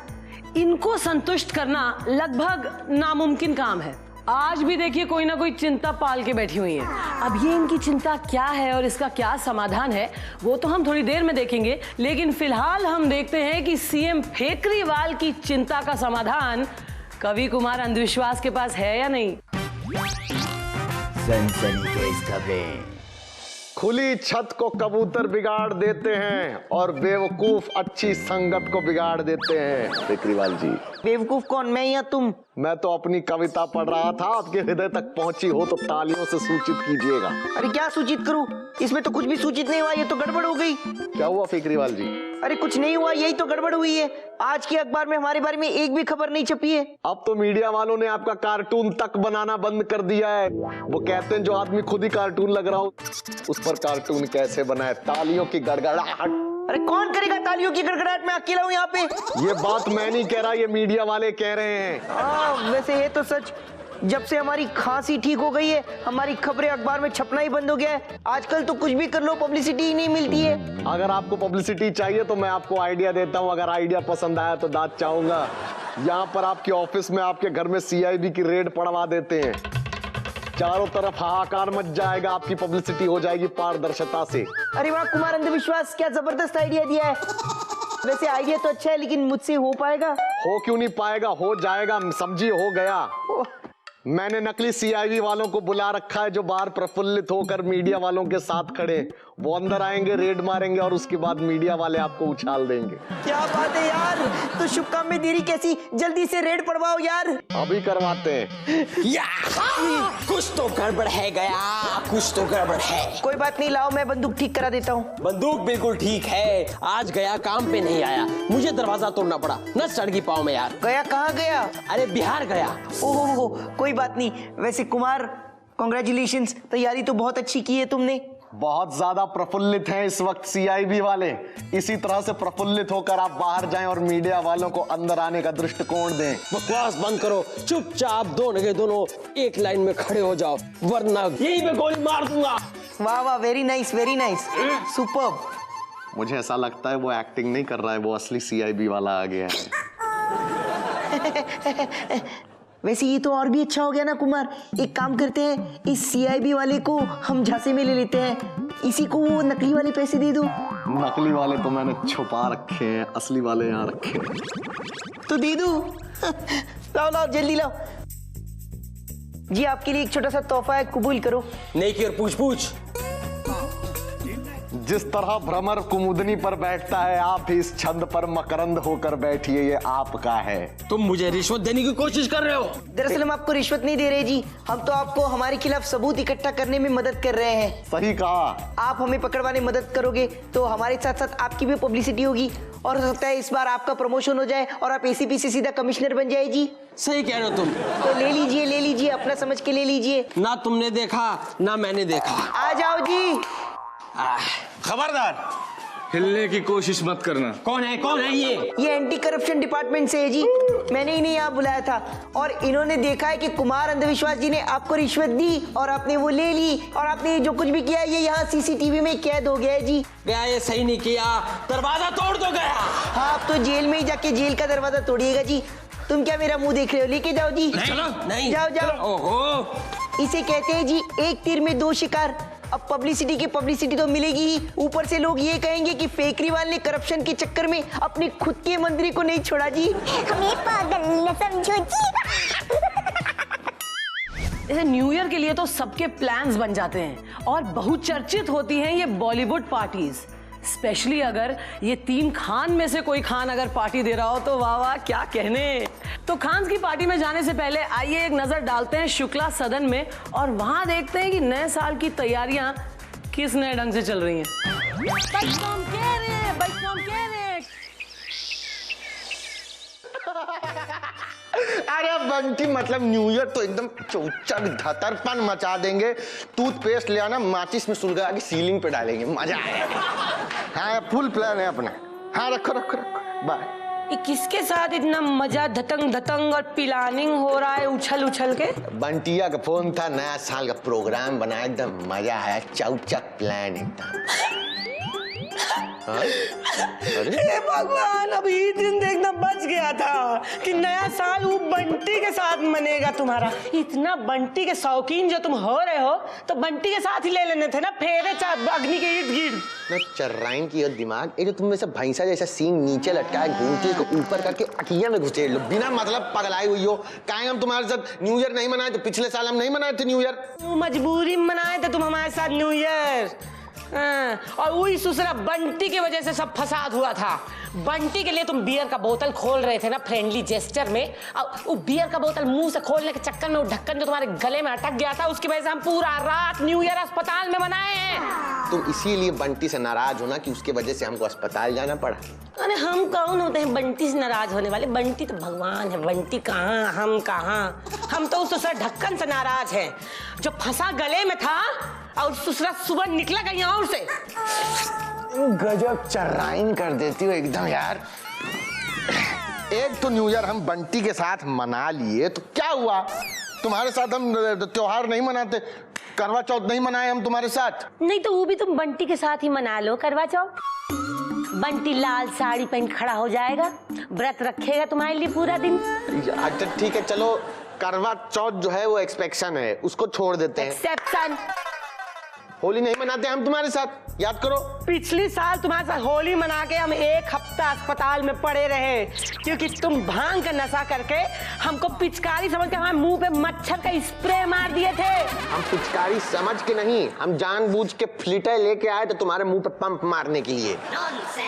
इनको संतुष्ट करना लगभग नामुमकिन काम है। आज भी देखिए कोई ना कोई चिंता पाल के बैठी हुई है। अब ये इनकी चिंता क्या है और इसका क्या समाधान है वो तो हम थोड़ी देर में देखेंगे, लेकिन फिलहाल हम देखते हैं कि सीएम फेकरीवाल की चिंता का समाधान कवि कुमार अंधविश्वास के पास है या नहीं। खुली छत को कबूतर बिगाड़ देते हैं और बेवकूफ अच्छी संगत को बिगाड़ देते हैं। फेकरीवाल जी। बेवकूफ कौन, मैं या तुम? मैं तो अपनी कविता पढ़ रहा था, आपके हृदय तक पहुंची हो तो तालियों से सूचित कीजिएगा। अरे क्या सूचित करूं? इसमें तो कुछ भी सूचित नहीं हुआ, ये तो गड़बड़ हो गई। क्या हुआ फेकरीवाल जी? अरे कुछ नहीं हुआ, यही तो गड़बड़ हुई है। आज के अखबार में हमारे बारे में एक भी खबर नहीं छपी है। अब तो मीडिया वालों ने आपका कार्टून तक बनाना बंद कर दिया है। वो कहते हैं जो आदमी खुद ही कार्टून लग रहा हो उस पर कार्टून कैसे बनाए। तालियों की गड़गड़ाहट। अरे कौन करेगा तालियों की गड़गड़ाहट? मैं अकेला हूँ यहाँ पे। ये बात मैं नहीं कह रहा, ये मीडिया वाले कह रहे हैं। वैसे ये तो सच, जब से हमारी खांसी ठीक हो गई है हमारी खबरें अखबार में छपना ही बंद हो गया है। आजकल तो कुछ भी कर लो पब्लिसिटी ही नहीं मिलती है। अगर आपको पब्लिसिटी चाहिए तो मैं आपको आइडिया देता हूँ। अगर आइडिया पसंद आया तो दाद चाहूंगा। यहाँ पर आपके ऑफिस में आपके घर में सीआईबी की रेड पड़वा देते हैं, चारों तरफ हाहाकार मच जाएगा, आपकी पब्लिसिटी हो जाएगी पारदर्शिता से। अरे वाह कुमार अंधविश्वास, क्या जबरदस्त आइडिया दिया है। वैसे आइडिया तो अच्छा है लेकिन मुझसे हो पाएगा? हो क्यों नहीं पाएगा, हो जाएगा, समझिए हो गया। मैंने नकली सीआईबी वालों को बुला रखा है जो बाहर प्रफुल्लित होकर मीडिया वालों के साथ खड़े। वो अंदर आएंगे, रेड मारेंगे और उसके बाद मीडिया वाले आपको उछाल देंगे। क्या बात है यार, तो शुभ काम में देरी कैसी, जल्दी से रेड पड़वाओ यार। अभी करवाते हैं। कुछ तो गड़बड़ है गया, कुछ तो गड़बड़ है। कोई बात नहीं, लाओ मैं बंदूक ठीक करा देता हूँ। बंदूक बिल्कुल ठीक है, आज गया काम पे नहीं आया, मुझे दरवाजा तोड़ना पड़ा, न सड़गी पाँव में यार। गया कहाँ गया? अरे बिहार गया। ओहो कोई बात नहीं। वैसे कुमार कॉन्ग्रेचुलेशंस, तैयारी तो बहुत अच्छी की है तुमने। बहुत ज्यादा प्रफुल्लित हैं इस वक्त सीआईबी वाले। इसी तरह से प्रफुल्लित होकर आप बाहर जाएं और मीडिया वालों को अंदर आने का दृष्टिकोण दें। बकवास बंद करो, चुपचाप दोनों के दोनों एक लाइन में खड़े हो जाओ, वरना यहीं पे गोली मार दूंगा। वाह वाह, very nice very nice, superb. मुझे ऐसा लगता है वो एक्टिंग नहीं कर रहा है, वो असली सीआईबी वाला आ गया है। वैसे ये तो और भी अच्छा हो गया ना कुमार। एक काम करते हैं, इस सीआईबी वाले को हम झांसे में ले लेते हैं, इसी को वो नकली वाले पैसे दे दो। नकली वाले तो मैंने छुपा रखे हैं, असली वाले यहाँ रखे हैं। तो दीदू लाओ लाओ जल्दी लाओ जी, आपके लिए एक छोटा सा तोहफा है, कबूल करो। नहीं की और पूछ पूछ। जिस तरह भ्रमर कुमुदनी पर बैठता है, आप ही इस छंद पर मकरंद होकर बैठिए, ये आपका है। तुम मुझे रिश्वत देने की कोशिश कर रहे हो। दरअसल हम आपको रिश्वत नहीं दे रहे जी, हम तो आपको हमारे खिलाफ सबूत इकट्ठा करने में मदद कर रहे हैं। सही कहा। आप हमें पकड़वाने मदद करोगे तो हमारे साथ साथ आपकी भी पब्लिसिटी होगी और हो सकता है इस बार आपका प्रमोशन हो जाए और आप एसीपी से सीधा कमिश्नर बन जाए जी। सही कह रहे हो तुम। तो ले लीजिए, अपना समझ के ले लीजिए। ना तुमने देखा ना मैंने देखा। आ जाओ जी। खबरदार, हिलने की कोशिश मत करना। कौन है ये एंटी करप्शन डिपार्टमेंट से है जी, मैंने इन्हें यहाँ बुलाया था और इन्होंने देखा है कि कुमार अंधविश्वास जी ने आपको रिश्वत दी और आपने वो ले ली और आपने जो कुछ भी किया ये यहाँ सीसीटीवी में कैद हो गया है जी। गया ये सही नहीं किया, दरवाजा तोड़ दो गया। हाँ, आप तो जेल में ही जाके जेल का दरवाजा तोड़िएगा जी। तुम क्या मेरा मुंह देख रहे हो, लेके जाओ जी। चलो नहीं, जाओ। ओहो, इसे कहते हैं जी एक तीर में दो शिकार। अब पब्लिसिटी की पब्लिसिटी तो मिलेगी ही, ऊपर से लोग ये कहेंगे कि फेकरीवाल ने करप्शन के चक्कर में अपने खुद के मंत्री को नहीं छोड़ा जी। हमें पागल न समझो जी। जैसे न्यू ईयर के लिए तो सबके प्लान्स बन जाते हैं और बहुचर्चित होती हैं ये बॉलीवुड पार्टीज। स्पेशली अगर ये 3 खान में से कोई खान अगर पार्टी दे रहा हो तो वाह वाह क्या कहने। तो खान की पार्टी में जाने से पहले आइए एक नजर डालते हैं शुक्ला सदन में और वहां देखते हैं कि नए साल की तैयारियां किस नए ढंग से चल रही हैं। अरे बंटी, मतलब न्यू ईयर तो एकदम चौचक धतरपन मचा देंगे। टूथपेस्ट ले आना, माचिस में सुलगा के सीलिंग पे डालेंगे, मजा आएगा। हाँ, फुल प्लान है अपना। हाँ, रखो बाय। ये किसके साथ इतना मजा धतंग और प्लानिंग हो रहा है उछल के? बंटिया का फोन था, नया साल का प्रोग्राम बनाया, एकदम मजा आया, चौचक प्लान एकदम। हे भगवान, अभी दिन देखना बच गया था कि नया साल वो बंटी के साथ मनेगा तुम्हारा। इतना बंटी के शौकीन जो तुम हो रहे हो तो बंटी के साथ ही ले लेने थे ना फेरे अग्नि के इर्द गिर्द। ना चर्राइन की दिमाग, ये जो तुम में से भैंसा जैसा सींग नीचे लटका है, घूमती को ऊपर करके अकिया में घुसे लो, बिना मतलब पगलाई हुई हो। काहे हम तुम्हारे साथ न्यू ईयर नहीं मनाए थे? पिछले साल हम नहीं मनाए थे न्यू ईयर। मजबूरी में मनाए थे तुम हमारे साथ न्यू ईयर। और वही सुसरा बंटी की वजह से सब फसाद हुआ था। बंटी के लिए तुम बियर का बोतल खोल रहे थे ना फ्रेंडली जेस्चर में, और वो बियर का बोतल मुंह से खोलने के चक्कर में वो ढक्कन जो तुम्हारे गले में अटक गया था, उसकी वजह से हम पूरा रात न्यू ईयर अस्पताल में मनाए हैं। तुम इसीलिए बंटी से नाराज हो ना कि उसके वजह से हमको अस्पताल जाना पड़ा। अरे हम कौन होते हैं बंटी से नाराज होने वाले? बंटी तो भगवान है, बंटी कहाँ हम कहाँ। हम तो उस दूसरा ढक्कन से नाराज हैं जो फंसा गले में था और दूसरा सुबह निकला कहीं और से। गजब चर्राइन कर देती हो एकदम यार। एक तो न्यू ईयर हम बंटी के साथ मना लिए तो क्या हुआ? तुम्हारे साथ हम त्योहार नहीं मनाते, करवा चौथ नहीं मनाए हम तुम्हारे साथ। नहीं तो वो भी तुम बंटी के साथ ही मना लो करवा चौथ। बंटी लाल साड़ी पहन खड़ा हो जाएगा, व्रत रखेगा तुम्हारे लिए पूरा दिन। अच्छा ठीक है, चलो करवा चौथ जो है वो एक्सपेक्शन है, उसको छोड़ देते हैं। एक्सेप्शन। होली नहीं मनाते हम तुम्हारे साथ, याद करो। पिछले साल तुम्हारे साथ होली मना के हम 1 हफ्ता अस्पताल में पड़े रहे क्योंकि तुम भांग का नशा करके हमको पिचकारी समझ के हमारे मुंह पे मच्छर का स्प्रे मार दिए थे। हम पिचकारी समझ के नहीं, हम जानबूझ के फ्लिटर लेके आए थे तुम्हारे मुंह पे पंप मारने के लिए।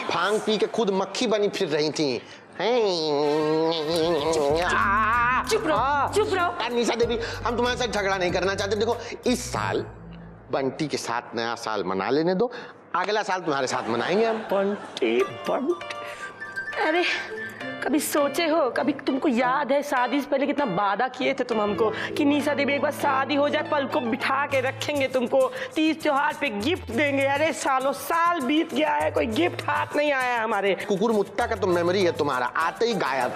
भांग पी के खुद मक्खी बनी फिर रही थी। चुप रहो। निशा देवी, हम तुम्हारे साथ झगड़ा नहीं करना चाहते। देखो, इस साल बंटी के साथ नया साल मना लेने दो, अगला साल तुम्हारे साथ मनाएंगे हम। बंटी। अरे कभी सोचे हो, कभी तुमको याद है शादी से पहले कितना वादा किए थे तुम हमको कि निशा देवी एक बार शादी हो जाए पल को बिठा के रखेंगे, तुमको 30 त्योहार पे गिफ्ट देंगे। अरे सालों साल बीत गया है, कोई गिफ्ट हाथ नहीं आया हमारे। कुकुर मुत्ता का तो मेमोरी है तुम्हारा, आते ही गायब।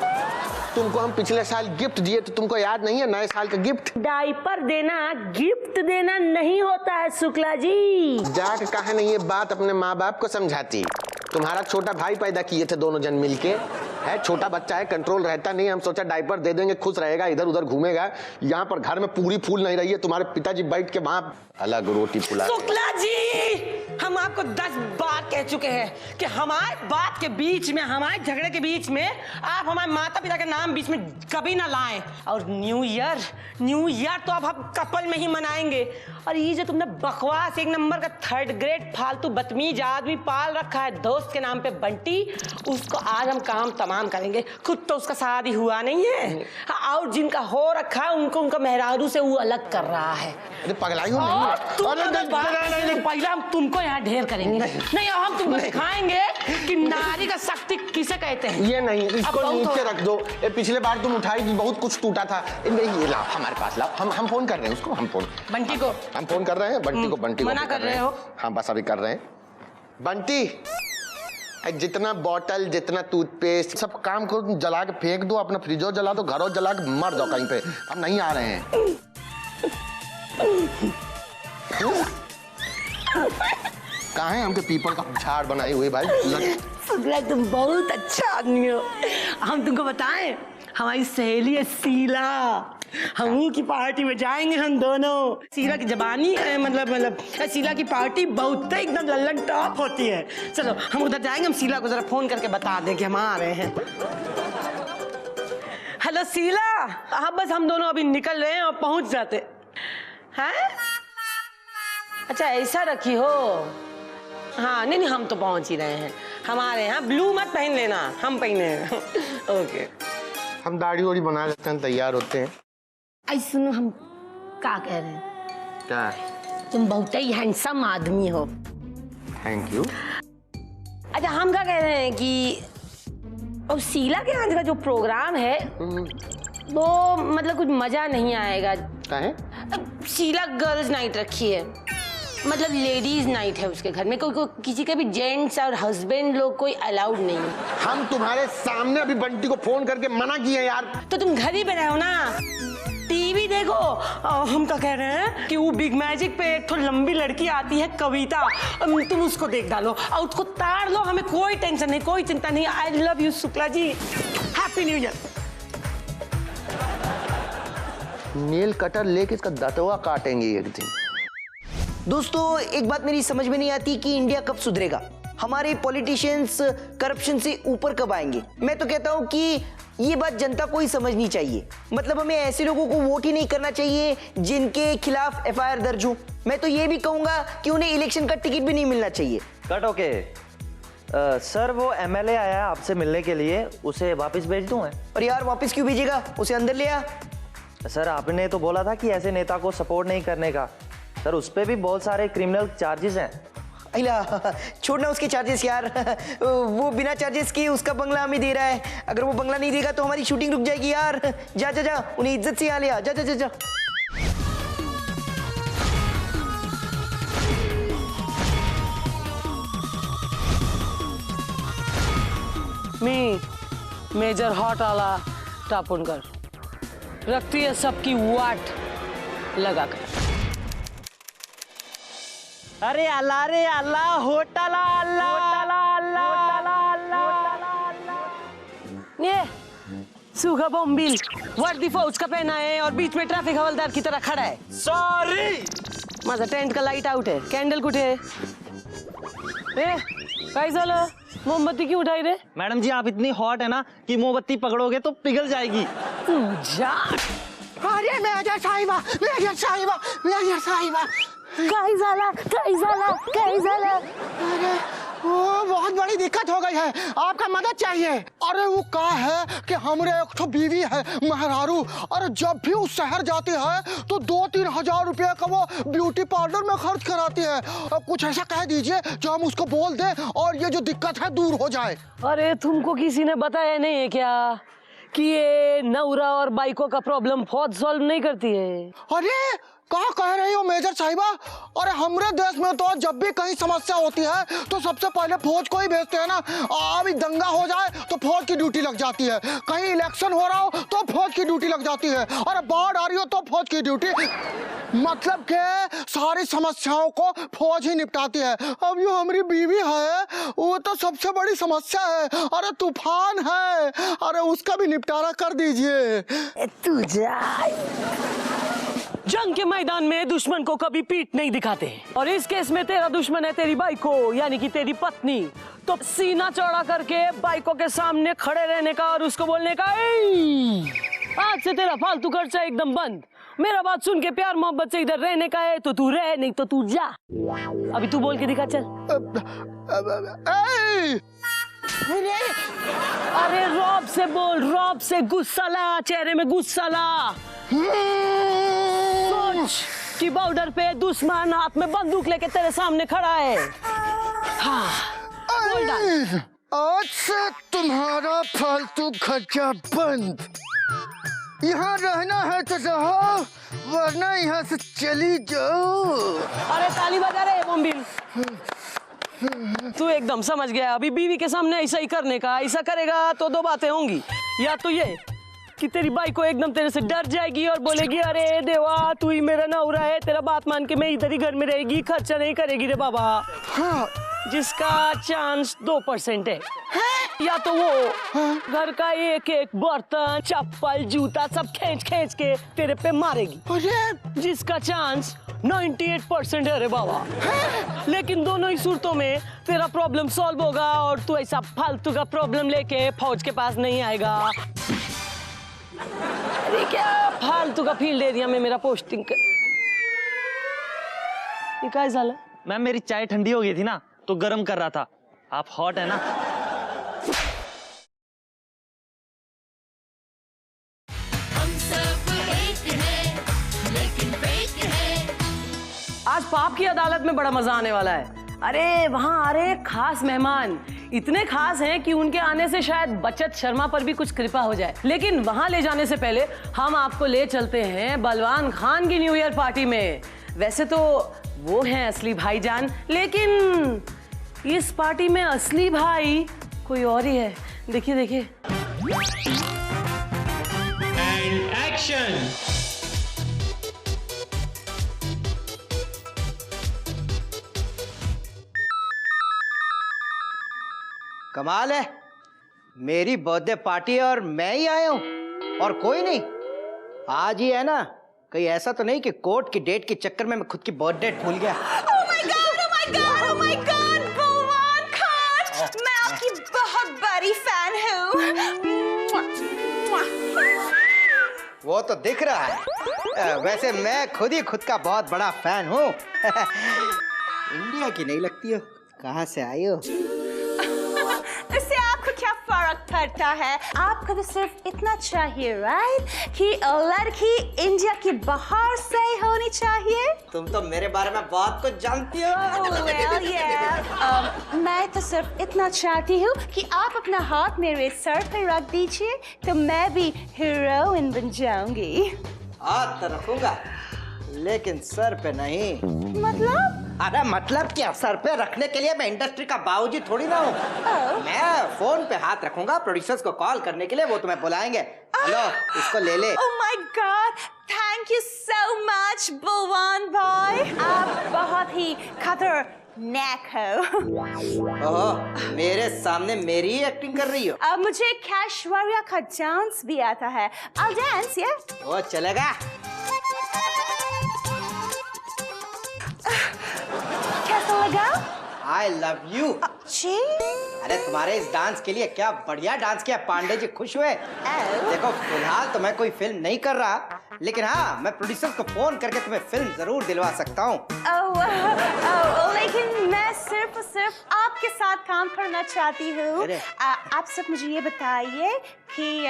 तुमको हम पिछले साल गिफ्ट दिए तो तुमको याद नहीं है नए साल का गिफ्ट? डायपर देना गिफ्ट देना नहीं होता है शुक्ला जी। जाके कहा नहीं ये बात अपने माँ बाप को समझाती। तुम्हारा छोटा भाई पैदा किए थे दोनों जन मिलके, है छोटा बच्चा है, कंट्रोल रहता नहीं। हम सोचा डायपर दे देंगे, खुश रहेगा, इधर उधर घूमेगा। यहाँ पर घर में पूरी फूल नहीं रही है, तुम्हारे पिताजी बैठ के वहां अलग रोटी पुला। शुक्ला जी, हम आपको 10 बार कह चुके हैं कि हमारे बात के बीच में, हमारे झगड़े के बीच में आप हमारे माता पिता के नाम बीच में कभी ना लाएं। और न्यू ईयर तो अब हम कपल में ही मनाएंगे। और ये जो तुमने बकवास 1 नंबर का 3rd ग्रेड फालतू बदतमीज आदमी पाल रखा है दोस्त के नाम पे बंटी, उसको आज हम काम तमाम करेंगे। खुद तो उसका शादी हुआ नहीं है, और जिनका हो रखा है उनको उनका मेहरारू से वो अलग कर रहा है। अरे पगलाई हूं नहीं। पहले हम तुमको यहाँ ढेर करेंगे। नहीं, हम तुमको सिखाएंगे कि नारी का शक्ति किसे कहते हैं। ये नहीं, इसको नीचे रख दो। ये पिछले बार तुम उठाई थी, बहुत कुछ टूटा था। नहीं, ये लाओ हमारे पास लाओ। हम फोन कर रहे हैं उसको, हम बंटी को फोन कर रहे हैं। बंटी को मना कर रहे हो? हाँ बस अभी कर रहे हैं। बंटी, जितना बॉटल, जितना टूथपेस्ट, सब काम को जला के फेंक दो। अपना फ्रिजो जला दो, घरों जला के मर जाओ कहीं पे। हम नहीं आ रहे हैं। कहाँ है हमके पीपल का झाड़ बनाई हुई भाई? शुक्ला, तुम बहुत अच्छा आदमी हो। हम तुमको बताएं, हमारी सहेली है शीला, हम की पार्टी में जाएंगे हम दोनों। शीला की जबानी है, मतलब शीला की पार्टी बहुत एकदम लल्लन टॉप होती है। चलो हम उधर जाएंगे। हम शीला को जरा फोन करके बता दें कि हम आ रहे हैं। हेलो शीला, हाँ बस हम दोनों अभी निकल रहे हैं और पहुंच जाते हैं। अच्छा ऐसा रखी हो? हाँ नहीं, हम तो पहुंच ही रहे हैं। हमारे यहाँ ब्लू मत पहन लेना, हम पहने हैं। ओके, हम दाढ़ी वाड़ी बना लेते हैं, तैयार होते हैं। आई सुनो, हम क्या कह रहे हैं? क्या? तुम बहुत ही हैंडसम आदमी हो। Thank you. अच्छा, हम क्या कह रहे हैं कि और शीला के आज का जो प्रोग्राम है वो मतलब कुछ मजा नहीं आएगा। क्या है? शीला गर्ल्स नाइट रखी है, मतलब लेडीज नाइट है उसके घर में। कोई किसी के भी जेंट्स और हस्बैंड लोग कोई अलाउड नहीं है। हम तुम्हारे सामने अभी बंटी को फोन करके मना किए यार। तो तुम घर ही पे रहो ना, टीवी देखो। हम क्या कह रहे हैं कि वो बिग मैजिक पे एक तो लंबी लड़की आती है कविता, तुम उसको देख डालो और उसको ताड़ लो। हमें कोई टेंशन नहीं, कोई चिंता नहीं। I love you Shukla ji, happy new year. Nail cutter लेके इसका दतवा काटेंगे एक दिन। दोस्तों, एक बात मेरी समझ में नहीं आती कि इंडिया कब सुधरेगा। हमारे पॉलिटिशियंस करप्शन से ऊपर कब आएंगे। मैं तो कहता हूं कि ये बात जनता को ही समझनी चाहिए। मतलब हमें ऐसे लोगों को वोट ही नहीं करना चाहिए जिनके खिलाफ FIR दर्ज हो। मैं तो ये भी कहूंगा कि उन्हें इलेक्शन का टिकट भी नहीं मिलना चाहिए। Cut okay. सर, वो MLA आया आपसे मिलने के लिए, उसे वापस भेज दूं मैं? और यार वापस क्यों भेजेगा, उसे अंदर ले आ। सर, आपने तो बोला था कि ऐसे नेता को सपोर्ट नहीं करने का। सर, उस पे भी बहुत सारे क्रिमिनल चार्जेस हैं। छोड़ना उसके चार्जेस यार। वो बिना चार्जेस के उसका बंगला हमें दे रहा है। अगर वो बंगला नहीं देगा तो हमारी शूटिंग रुक जाएगी यार। जा जा जा, उन्हें इज्जत से यहाँ ले आ। जा जा जा जा। मेजर हॉट वाला टापुन कर रखती है सबकी वाट लगा कर। अरे अल्लाह रे अल्लाह, होटला अल्लाह, ये सूखा बॉम्बिल वर्दी फौज का पहना है और बीच में ट्रैफिक हवलदार की तरह खड़ा है। सॉरी। माझा टेंट का लाइट आउट है, कैंडल कुठे है? काय झालं? मोमबत्ती क्यों उठाई रे? मैडम जी, आप इतनी हॉट है ना कि मोमबत्ती पकड़ोगे तो पिघल जाएगी। अरे मेजर साहिबा, मेजर साहिबा, मेजर साहिबा, काय झाला? अरे वो बहुत बड़ी दिक्कत हो गई है, आपका मदद चाहिए। अरे वो क्या है कि हमरे एक तो बीवी है मेहरारू, और जब भी उस शहर जाती है तो 2-3 हजार रुपये का वो ब्यूटी पार्लर में खर्च कराती है। और कुछ ऐसा कह दीजिए जो हम उसको बोल दें और ये जो दिक्कत है दूर हो जाए। अरे तुमको किसी ने बताया नहीं है क्या कि ये नौरा और बाइकों का प्रॉब्लम फौज सॉल्व नहीं करती है? अरे क्या कह रही हो मेजर साहिबा? अरे हमारे देश में तो जब भी कहीं समस्या होती है तो सबसे पहले फौज को ही भेजते हैं ना। अभी दंगा हो जाए तो फौज की ड्यूटी लग जाती है, कहीं इलेक्शन हो रहा हो तो फौज की ड्यूटी लग जाती है, और बाढ़ आ रही हो तो फौज की ड्यूटी। मतलब के सारी समस्याओं को फौज ही निपटाती है। अब जो हमारी बीवी है वो तो सबसे बड़ी समस्या है। अरे तूफान है, अरे उसका भी निपटारा कर दीजिए। तू जा। जंग के मैदान में दुश्मन को कभी पीठ नहीं दिखाते, और इस केस में तेरा दुश्मन है तेरी बाइको, यानी कि तेरी पत्नी। तो सीना चौड़ा करके बाइको के सामने खड़े रहने का और उसको बोलने का, आज से तेरा फालतू खर्चा एकदम बंद। मेरा बात सुन के प्यार मोहब्बत से इधर रहने का है तो तू रह, नहीं तो तू जा। अभी तू बोल के दिखा, चल। अरे रौब से बोल, रौब से, गुस्सा ला, चेहरे में गुस्सा ला। सोच कि बॉर्डर पे दुश्मन हाथ में बंदूक लेके तेरे सामने खड़ा है। हाँ, बोल डाल। आज से तुम्हारा फालतू खर्चा बंद। यहाँ रहना है तो रहो, वरना यहाँ से चली जाओ। अरे ताली बजा रहे बॉम्बिल। तू एकदम समझ गया। अभी बीवी के सामने ऐसा ही करने का। ऐसा करेगा तो दो बातें होंगी, या तो ये कि तेरी बाई को एकदम तेरे से डर जाएगी और बोलेगी, अरे देवा तू ही मेरा नौरा है, तेरा बात मान के मैं इधर ही घर में रहेगी, खर्चा नहीं करेगी रे बाबा। हाँ, जिसका चांस 2% है। या तो वो घर का एक एक बर्तन, चप्पल, जूता सब खींच खींच के तेरे पे मारेगी, जिसका चांस 98% है रे बाबा। लेकिन दोनों ही सूरतों में तेरा प्रॉब्लम सॉल्व होगा और तू ऐसा फालतू का प्रॉब्लम लेके फौज के पास नहीं आएगा। अरे क्या फालतू का फील्ड एरिया में मेरा पोस्टिंग कर। ये क्या झाला? मैम मेरी चाय ठंडी हो गई थी ना, तो गर्म कर रहा था। आप हॉट है ना? हम सब एक हैं, लेकिन फेक हैं। आज पाप की अदालत में बड़ा मजा आने वाला है। अरे वहाँ आ रहे खास मेहमान, इतने खास हैं कि उनके आने से शायद बचत शर्मा पर भी कुछ कृपा हो जाए। लेकिन वहाँ ले जाने से पहले हम आपको ले चलते हैं बलवान खान की न्यू ईयर पार्टी में। वैसे तो वो हैं असली भाईजान, लेकिन इस पार्टी में असली भाई कोई और ही है। देखिए देखिए। And action. कमाल है, मेरी बर्थडे पार्टी है और मैं ही आया हूँ और कोई नहीं। आज ही है ना, कहीं ऐसा तो नहीं कि कोर्ट की डेट के चक्कर में मैं खुद की बर्थडे भूल गया। Oh my God, oh my God, oh my God, बलवान खान, मैं आपकी बहुत बड़ी फैन हूँ। वो तो दिख रहा है। वैसे मैं खुद ही खुद का बहुत बड़ा फैन हूँ। इंडिया की नहीं लगती हो, कहाँ से आई हो? इससे आपको क्या फर्क पड़ता है? आपको तो सिर्फ इतना चाहिए, राइट, कि लड़की इंडिया की बाहर से होनी चाहिए। तुम तो मेरे बारे में बहुत कुछ जानती हो। Well, yeah. मैं तो सिर्फ इतना चाहती हूँ कि आप अपना हाथ मेरे सर पे रख दीजिए, तो मैं भी हीरोइन बन जाऊंगी। हाथ तो रखूंगा, लेकिन सर पे नहीं। मतलब? अरे मतलब क्या, सर पे रखने के लिए मैं इंडस्ट्री का बाबूजी थोड़ी ना हूँ। मैं फोन पे हाथ रखूंगा, प्रोड्यूसर्स को कॉल करने के लिए, वो तुम्हें बुलाएंगे। हेलो, इसको ले ले। Oh my God, thank you so much, बलवान भाई। आप बहुत ही खतरनाक हो। ओह, मेरे सामने मेरी ही एक्टिंग कर रही हो? अब मुझे कैशवारिया का डांस भी आता है। I'll dance, yeah? वो चलेगा। कैसा लगा? I love you। जी? अरे तुम्हारे इस डांस के लिए क्या बढ़िया डांस किया, पांडे जी खुश हुए। देखो फिलहाल तो मैं कोई फिल्म नहीं कर रहा, लेकिन हाँ मैं प्रोड्यूसर को फोन करके तुम्हें फिल्म जरूर दिलवा सकता हूँ। लेकिन मैं सिर्फ आपके साथ काम करना चाहती हूँ। आप सब मुझे ये बताइए कि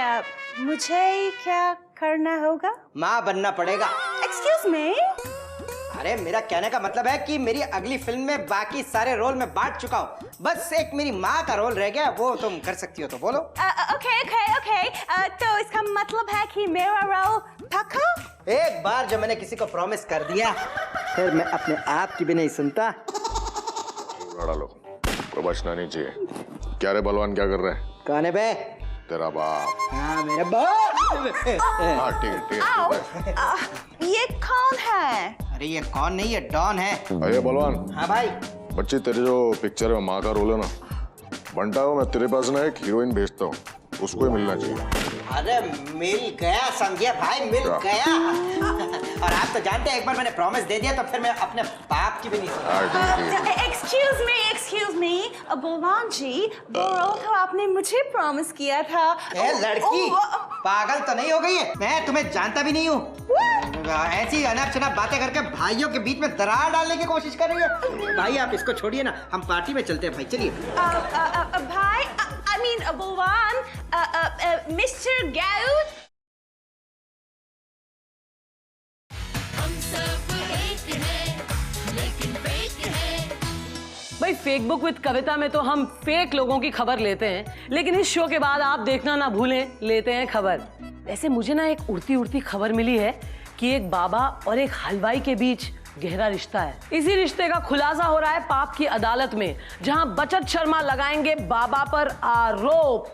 मुझे क्या करना होगा? माँ बनना पड़ेगा। Excuse me? अरे मेरा कहने का मतलब है कि मेरी अगली फिल्म में बाकी सारे रोल में बांट चुका हूँ, बस एक मेरी माँ का रोल रह गया, वो तुम कर सकती हो तो बोलो। ओके, तो इसका मतलब है कि मेरा रोल पक्का? एक बार जो मैंने किसी को प्रॉमिस कर दिया, फिर मैं अपने आप की भी नहीं सुनता। लो, कोई बचना नहीं चाहिए। क्या रे बलवान, क्या कर रहे हैं? कौन है बे? तेरा बाप। हाँ मेरा बाप। हाँ ठीक है। ये कौन है? अरे ये कौन नहीं, ये डॉन है। अरे बलवान। हाँ भाई। बच्ची तेरी जो पिक्चर में माँ का रोल है ना, बंटा हो, मैं तेरे पास ना एक हीरोइन भेजता हूँ, उसको ही मिलना चाहिए। अरे मिल गया समझिए भाई, मिल गया। और आप तो जानते हैं एक बार मैंने प्रॉमिस दे दिया तो फिर मैं अपने बाप की भी नहीं सुनता। एक्सक्यूज मी बलवान जी, वो रोल तो आपने मुझे प्रॉमिस किया था। ए लड़की, पागल तो नहीं हो गई है? मैं तुम्हें जानता भी नहीं हूँ। ऐसी अनाप शनाप बातें करके भाइयों के बीच में दरार डालने की कोशिश कर रही है। भाई आप इसको छोड़िए ना, हम पार्टी में चलते हैं भाई, चलिए। भाई I mean बलवान, मिस्टर गैरुड। हम सब एक हैं, लेकिन फेक है। भाई फेसबुक विद कविता में तो हम फेक लोगों की खबर लेते हैं, लेकिन इस शो के बाद आप देखना ना भूलें, लेते हैं खबर। वैसे मुझे ना एक उड़ती उड़ती खबर मिली है कि एक बाबा और एक हलवाई के बीच गहरा रिश्ता है। इसी रिश्ते का खुलासा हो रहा है पाप की अदालत में, जहां बचत शर्मा लगाएंगे बाबा पर आरोप।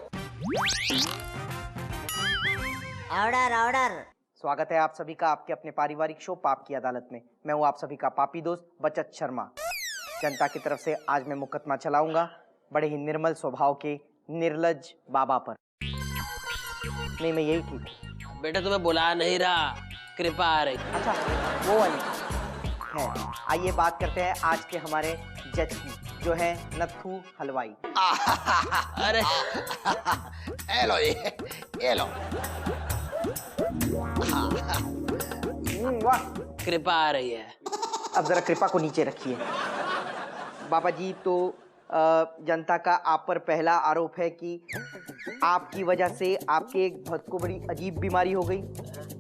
Order order. स्वागत है आप सभी का आपके अपने पारिवारिक शो पाप की अदालत में। मैं हूँ आप सभी का पापी दोस्त बचत शर्मा। जनता की तरफ से आज मैं मुकदमा चलाऊंगा बड़े ही निर्मल स्वभाव के निर्लज बाबा पर। नहीं, मैं यही ठीक। बेटा तुम्हें बुला नहीं रहा, कृपा आ रही। अच्छा वो वाली है। आइए बात करते हैं आज के हमारे जज की, जो है नत्थू हलवाई। अरे हेलो, ये लो। वाह, कृपा आ रही है। अब जरा कृपा को नीचे रखिए। बाबा जी, तो जनता का आप पर पहला आरोप है कि आपकी वजह से आपके एक भक्त को बड़ी अजीब बीमारी हो गई।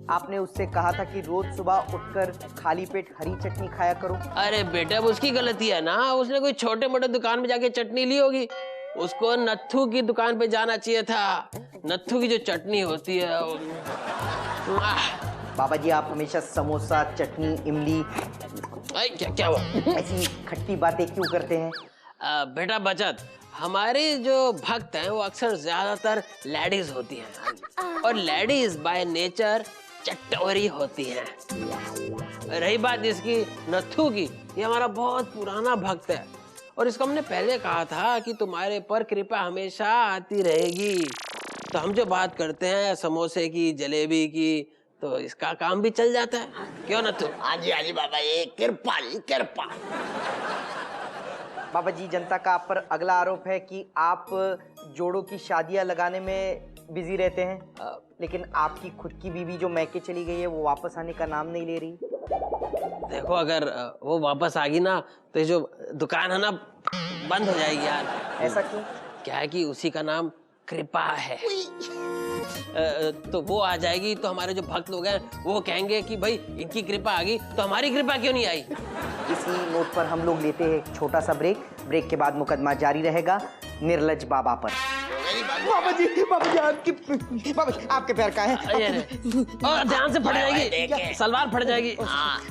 आपने उससे कहा था कि रोज सुबह उठकर खाली पेट हरी चटनी खाया करो। अरे बेटा वो उसकी गलती है ना, उसने कोई छोटे मोटे दुकान में जाके चटनी ली होगी। उसको नत्थू की दुकान पे जाना चाहिए था। नत्थू की जो चटनी होती है बाबा जी, आप हमेशा समोसा, चटनी, इमली, क्या हुआ? ऐसी खट्टी बातें क्यों करते हैं? बेटा बचत, हमारे जो भक्त हैं वो अक्सर ज्यादातर लेडीज होती हैं, और लेडीज बाय नेचर चटोरी होती हैं। रही बात इसकी नत्थू की, ये हमारा बहुत पुराना भक्त है, और इसको हमने पहले कहा था कि तुम्हारे पर कृपा हमेशा आती रहेगी। तो हम जो बात करते हैं समोसे की, जलेबी की, तो इसका काम भी चल जाता है। क्यों नत्थू? हाँ जी बाबा, ये कृपा ही कृपा। बाबा जी, जनता का आप पर अगला आरोप है कि आप जोड़ों की शादियां लगाने में बिजी रहते हैं, लेकिन आपकी खुद की बीवी जो मैके चली गई है वो वापस आने का नाम नहीं ले रही। देखो अगर वो वापस आ गई ना तो ये जो दुकान है ना बंद हो जाएगी यार। ऐसा क्यों? क्या है कि उसी का नाम कृपा है। तो वो आ जाएगी तो हमारे जो भक्त लोग हैं वो कहेंगे कि भाई इनकी कृपा आ गई तो हमारी कृपा क्यों नहीं आई। इसी नोट पर हम लोग लेते हैं एक छोटा सा ब्रेक। ब्रेक के बाद मुकदमा जारी रहेगा निर्लज बाबा पर। बाबा जी आपके पैर का है? ध्यान से फट जाएगी, सलवार फट जाएगी।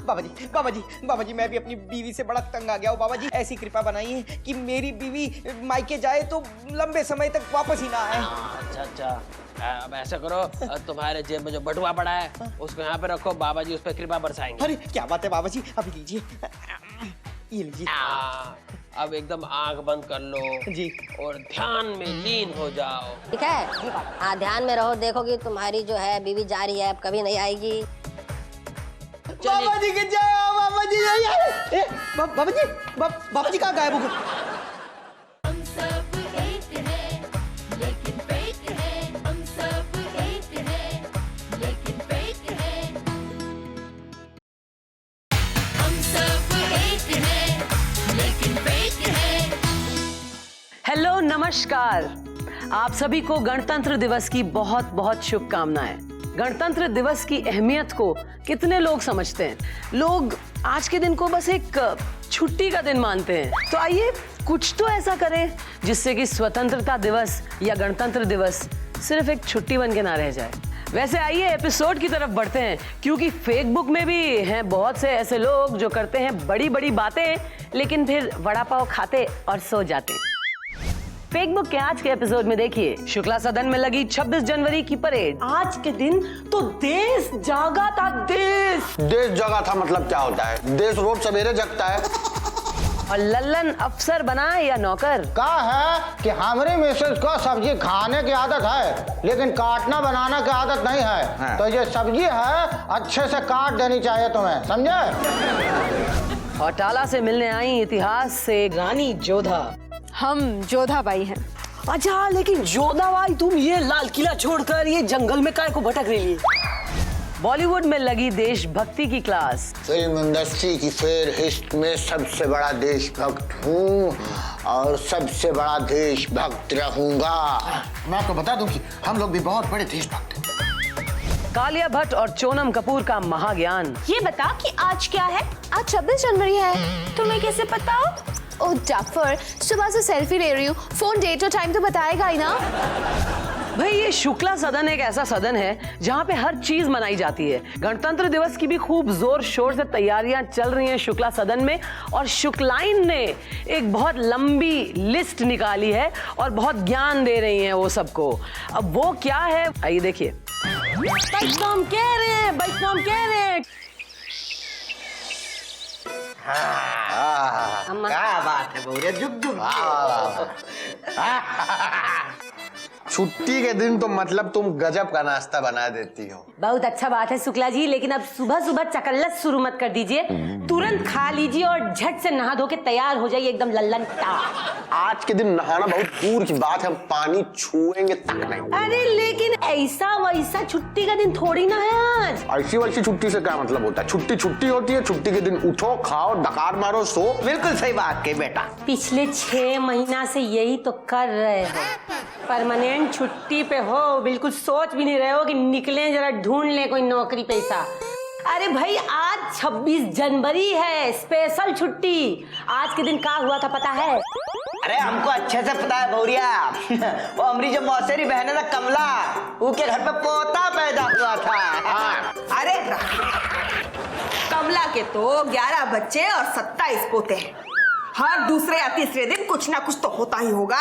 बाबा जी मैं भी अपनी बीवी से बड़ा तंग आ गया हूँ। बाबा जी ऐसी कृपा बनाइए कि मेरी बीवी मायके जाए तो लंबे समय तक वापस ही ना आए। अच्छा, अब ऐसा करो, तुम्हारे जेब में जो बटुआ पड़ा है उसको यहाँ पे रखो, बाबा जी उस पर कृपा बरसाएंगे। अरे क्या बात है बाबा जी, अभी लीजिए, ये लीजिए। अब एकदम आंख बंद कर लो जी और ध्यान में लीन हो जाओ। ठीक है? हाँ, ध्यान में रहो, देखोगी तुम्हारी जो है बीवी जा रही है, अब कभी नहीं आएगी। बाबा जी के जाओ, बाबा जी बाबा जी कहाँ गायब हो गए? हम सब एक हैं, लेकिन फेक है। हम सब एक हैं, लेकिन फेक है। हम सब एक हैं, लेकिन फेक है। हेलो, नमस्कार। आप सभी को गणतंत्र दिवस की बहुत बहुत शुभकामनाएं। गणतंत्र दिवस की अहमियत को कितने लोग समझते हैं? लोग आज के दिन को बस एक छुट्टी का दिन मानते हैं। तो आइए कुछ तो ऐसा करें जिससे कि स्वतंत्रता दिवस या गणतंत्र दिवस सिर्फ एक छुट्टी बन के ना रह जाए। वैसे आइए एपिसोड की तरफ बढ़ते हैं, क्योंकि फेसबुक में भी हैं बहुत से ऐसे लोग जो करते हैं बड़ी बड़ी बातें, लेकिन फिर वड़ा पाव खाते और सो जाते। फेक बुक के आज के एपिसोड में देखिए, शुक्ला सदन में लगी 26 जनवरी की परेड। आज के दिन तो देश जागा था। देश जगा था मतलब क्या होता है? देश रोज सवेरे जगता है। और लल्लन अफसर बना या नौकर? कहा है कि हमारे मिसेज को सब्जी खाने की आदत है लेकिन काटना बनाना की आदत नहीं है। तो ये सब्जी है, अच्छे से काट देनी चाहिए तुम्हें, समझे? और टाला से मिलने आई इतिहास से रानी जोधा। हम जोधाबाई हैं। अच्छा, लेकिन जोधाबाई तुम ये लाल किला छोड़कर ये जंगल में काय को भटक रही है? बॉलीवुड में लगी देशभक्ति की क्लास। फिल्म इंडस्ट्री की फेरहिस्ट में सबसे बड़ा देशभक्त हूँ और सबसे बड़ा देशभक्त रहूंगा। मैं आपको बता दूं कि हम लोग भी बहुत बड़े देशभक्त हैं। कालिया भट्ट और सोनम कपूर का महाज्ञान। ये बता कि आज क्या है? आज 26 जनवरी है। तुम्हें कैसे पता? ओह डफर, सुबह से सेल्फी ले रही हूँ, फोन डेट और टाइम तो बताएगा ही ना। भाई ये शुक्ला सदन एक ऐसा सदन है जहाँ पे हर चीज मनाई जाती है। गणतंत्र दिवस की भी खूब जोर शोर से तैयारियां चल रही हैं शुक्ला सदन में, और शुक्लाइन ने एक बहुत लंबी लिस्ट निकाली है और बहुत ज्ञान दे रही हैं वो सबको। अब वो क्या है, आइए देखिए। हम कह रहे हैं क्या बात है बहुरिया, जुग जुग। छुट्टी के दिन तो मतलब तुम गजब का नाश्ता बना देती हो। बहुत अच्छा बात है शुक्ला जी, लेकिन अब सुबह सुबह चकल्लस शुरू मत कर दीजिए। तुरंत खा लीजिए और झट से नहा धो के तैयार हो जाइए एकदम लल्लन टाप। आज के दिन नहाना बहुत दूर की बात है, हम पानी छुएंगे तक नहीं। अरे लेकिन ऐसा वैसा छुट्टी का दिन थोड़ी ना है आज। ऐसी वैसी छुट्टी से क्या मतलब होता है? छुट्टी छुट्टी होती है। छुट्टी के दिन उठो, खाओ, डकार मारो, सो। बिल्कुल सही बात कही बेटा। पिछले 6 महीना से यही तो कर रहे हो, परमानेंट छुट्टी पे हो, बिल्कुल सोच भी नहीं रहे हो कि निकलें जरा ढूंढ लें कोई नौकरी पैसा। अरे भाई आज 26 जनवरी है, स्पेशल छुट्टी। आज के दिन क्या हुआ था पता है? अरे हमको अच्छे से पता है बहुरिया। वो हमारी जो मौसेरी बहन है ना कमला, उसके घर पे पोता पैदा हुआ था। अरे कमला के तो 11 बच्चे और 27 पोते हैं। हर दूसरे या तीसरे दिन कुछ ना कुछ तो होता ही होगा।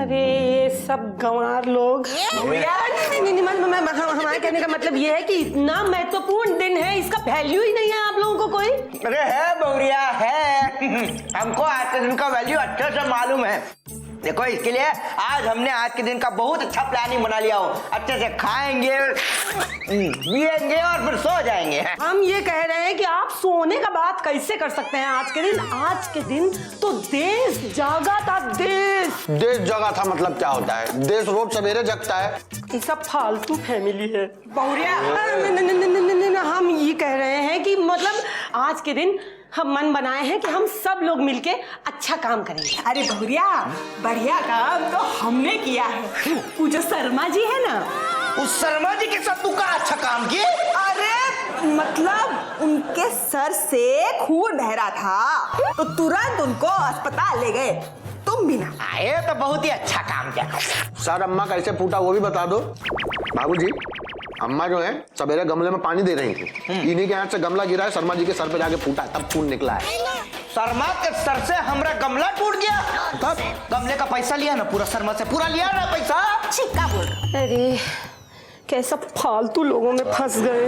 अरे ये सब गंवार लोग। हमारे कहने का मतलब ये है कि इतना महत्वपूर्ण दिन है, इसका वैल्यू ही नहीं है आप लोगों को कोई? अरे है बहुरिया है। हमको आज के दिन का वैल्यू अच्छे से मालूम है। देखो इसके लिए आज हमने आज के दिन का बहुत अच्छा प्लानिंग बना लिया हो। अच्छे से खाएंगे, पिएंगे और फिर सो जाएंगे। हम ये कह रहे हैं कि आप सोने का बात कैसे कर सकते हैं आज के दिन? आज के दिन तो देश जागा था। देश जगा था मतलब क्या होता है? देश रोज सवेरे जगता है। ये सब फालतू फैमिली है बहुरिया। हम ये कह रहे हैं कि मतलब आज के दिन हम मन बनाए हैं कि हम सब लोग मिलके अच्छा काम करेंगे। अरे बहुरिया, बढ़िया काम तो हमने किया है। वो जो शर्मा जी है ना, उस शर्मा जी के साथ तू का अच्छा काम किए? अरे मतलब उनके सर से खून बह रहा था तो तुरंत उनको अस्पताल ले गए। तुम भी ना आए तो बहुत ही अच्छा काम किया। सर अम्मा कैसे फूटा वो भी बता दो। बाबूजी, अम्मा जो है सवेरे गमले में पानी दे रही थी, इन्हीं के हाथ से गमला गिरा है, शर्मा जी के सर पे जाके फूटा, तब खून निकला है। शर्मा के सर से हमारा गमला टूट गया? तब गमले का पैसा लिया ना पूरा, शर्मा से पूरा लिया ना पैसा। छिक्का बोल। अरे कैसा फालतू लोगों में फंस गए।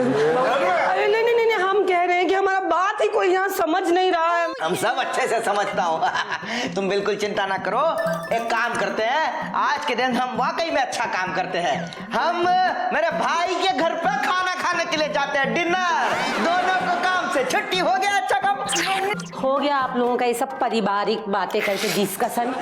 अरे नहीं, हम कह रहे हैं कि हमारा बात ही कोई यहाँ समझ नहीं रहा है। हम सब अच्छे से समझता हूँ। तुम बिल्कुल चिंता ना करो। एक काम करते हैं, आज के दिन हम वाकई में अच्छा काम करते हैं। हम मेरे भाई के घर पे खाना खाने के लिए जाते हैं, डिनर। दोनों को काम से छुट्टी हो गया, अच्छा काम हो गया आप लोगों का ये सब पारिवारिक बातें करके डिस्कशन।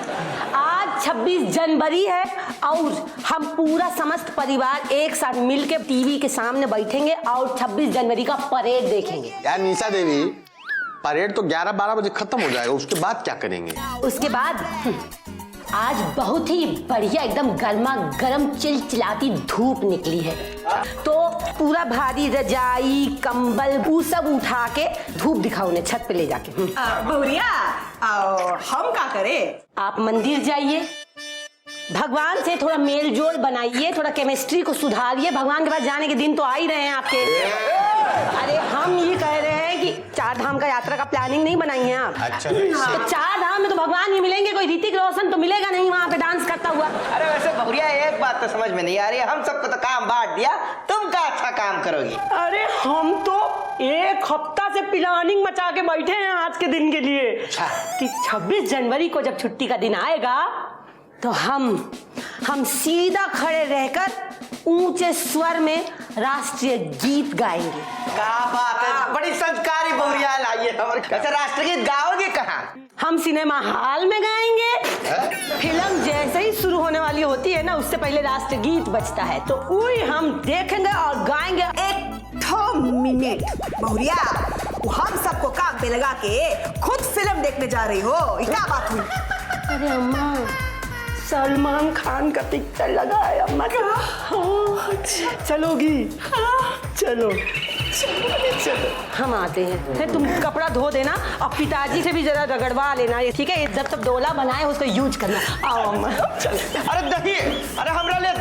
आज 26 जनवरी है और हम पूरा समस्त परिवार एक साथ मिलकर टीवी के सामने बैठेंगे और 26 जनवरी का परेड देखेंगे। यार निशा देवी, परेड तो 11-12 बजे खत्म हो जाएगा, उसके बाद क्या करेंगे? उसके बाद आज बहुत ही बढ़िया एकदम गर्मा गर्म चिलचिलाती धूप निकली है, तो पूरा भारी रजाई कंबल वो सब उठा के धूप दिखाओ ने छत पे ले जाके। बहुरिया, हम क्या करें? आप मंदिर जाइए, भगवान से थोड़ा मेल जोल बनाइए, थोड़ा केमिस्ट्री को सुधारिए। भगवान के पास जाने के दिन तो आ ही रहे हैं आपके। अरे हम ये कह रहे हैं कि कि 4 धाम का यात्रा का प्लानिंग नहीं बनाई है आप? अच्छा तो 4 धाम में तो भगवान ही मिलेंगे, कोई ऋतिक रोशन तो मिलेगा नहीं वहाँ पे डांस करता हुआ। अरे वैसे बहुरिया एक बात तो समझ में नहीं आ रही है, हम सबको तो काम बांट दिया, तुम क्या अच्छा काम करोगी? अरे हम तो 1 हफ्ता से प्लानिंग मचा के बैठे हैं आज के दिन के लिए कि 26 जनवरी को जब छुट्टी का दिन आएगा तो हम सीधा खड़े रहकर ऊंचे स्वर में राष्ट्रीय गीत गाएंगे। क्या बात है, बड़ी संस्कारी बहुरिया लाई है। वैसे राष्ट्रगीत गाओगे कहाँ? हम सिनेमा हॉल में गाएंगे। फिल्म जैसे ही शुरू होने वाली होती है ना, उससे पहले राष्ट्रगीत बजता है तो वही हम देखेंगे और गाएंगे। 1 मिनट बहुरिया, हम सबको काम पे लगा के खुद फिल्म देखने जा रही हो, क्या बात हुई? अरे अम्मा, सलमान खान का पिक्चर लगा है अम्मा का। चलोगी? चलो हम आते हैं। फिर तुम कपड़ा धो देना और पिताजी से भी जरा रगड़वा लेना, ठीक है? जब तक डोला बनाए उसको यूज करना। आओ अम्मा। अरे दही, अरे हमरा ले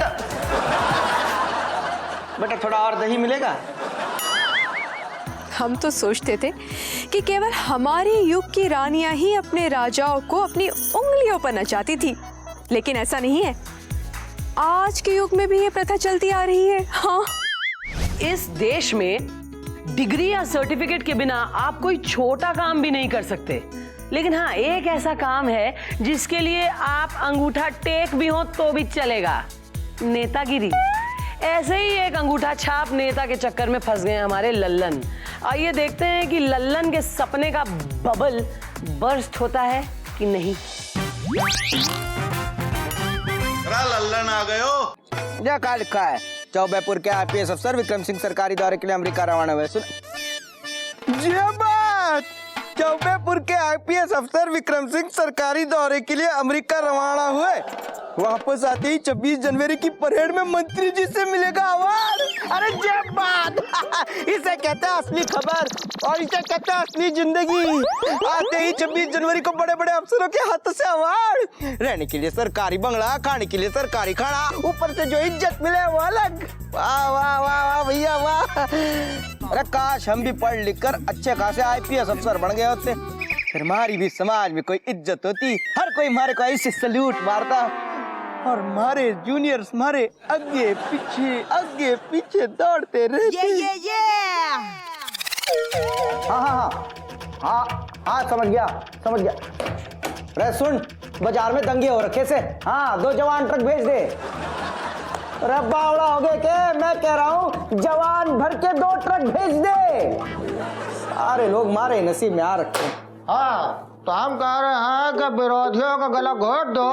बेटा थोड़ा और दही मिलेगा? हम तो सोचते थे कि केवल हमारे युग की रानियां ही अपने राजाओं को अपनी उंगलियों पर नचाती थी, लेकिन ऐसा नहीं है। आज के युग में भी ये प्रथा चलती आ रही है। हाँ, इस देश में डिग्री या सर्टिफिकेट के बिना आप कोई छोटा काम भी नहीं कर सकते, लेकिन हाँ एक ऐसा काम है जिसके लिए आप अंगूठा टेक भी हो तो भी चलेगा, नेतागिरी। ऐसे ही एक अंगूठा छाप नेता के चक्कर में फंस गए हमारे लल्लन। आइए देखते हैं कि लल्लन के सपने का बबल बर्स्ट होता है कि नहीं। लल्लन आ गए हो? क्या क्या लिखा है? चौबेपुर के IPS अफसर विक्रम सिंह सरकारी दौरे के लिए अमेरिका रवाना हुए। सुन जी बात, चौबेपुर के IPS अफसर विक्रम सिंह सरकारी दौरे के लिए अमेरिका रवाना हुए। वापस आते ही 26 जनवरी की परेड में मंत्री जी से मिलेगा अवार्ड। अरे जय बात इसे कहते हैं असली खबर और इसे कहते हैं असली जिंदगी। आते ही 26 जनवरी को बड़े बड़े अफसरों के हाथ से अवार्ड, रहने के लिए सरकारी बंगला, खाने के लिए सरकारी खाना, ऊपर से जो इज्जत मिले वो अलग। वाह वाह वाह वाह भैया वाह। अरे काश हम भी पढ़ लिख कर अच्छे खासे IPS अफसर बन गए होते, फिर हमारी भी समाज में कोई इज्जत होती, हर कोई हमारे को ऐसे सल्यूट मारता और हमारे जूनियर्स हमारे आगे पीछे दौड़ते रहते। ये हाँ समझ गया। अरे सुन, बाजार में दंगे हो रखे से, हाँ 2 जवान ट्रक भेज दे। अरे बावड़ा हो गए के, मैं कह रहा हूँ जवान भर के 2 ट्रक भेज दे। सारे लोग मारे नसीब में आ रखे। हाँ तो हम कह रहे हैं कि विरोधियों का गला घोट दो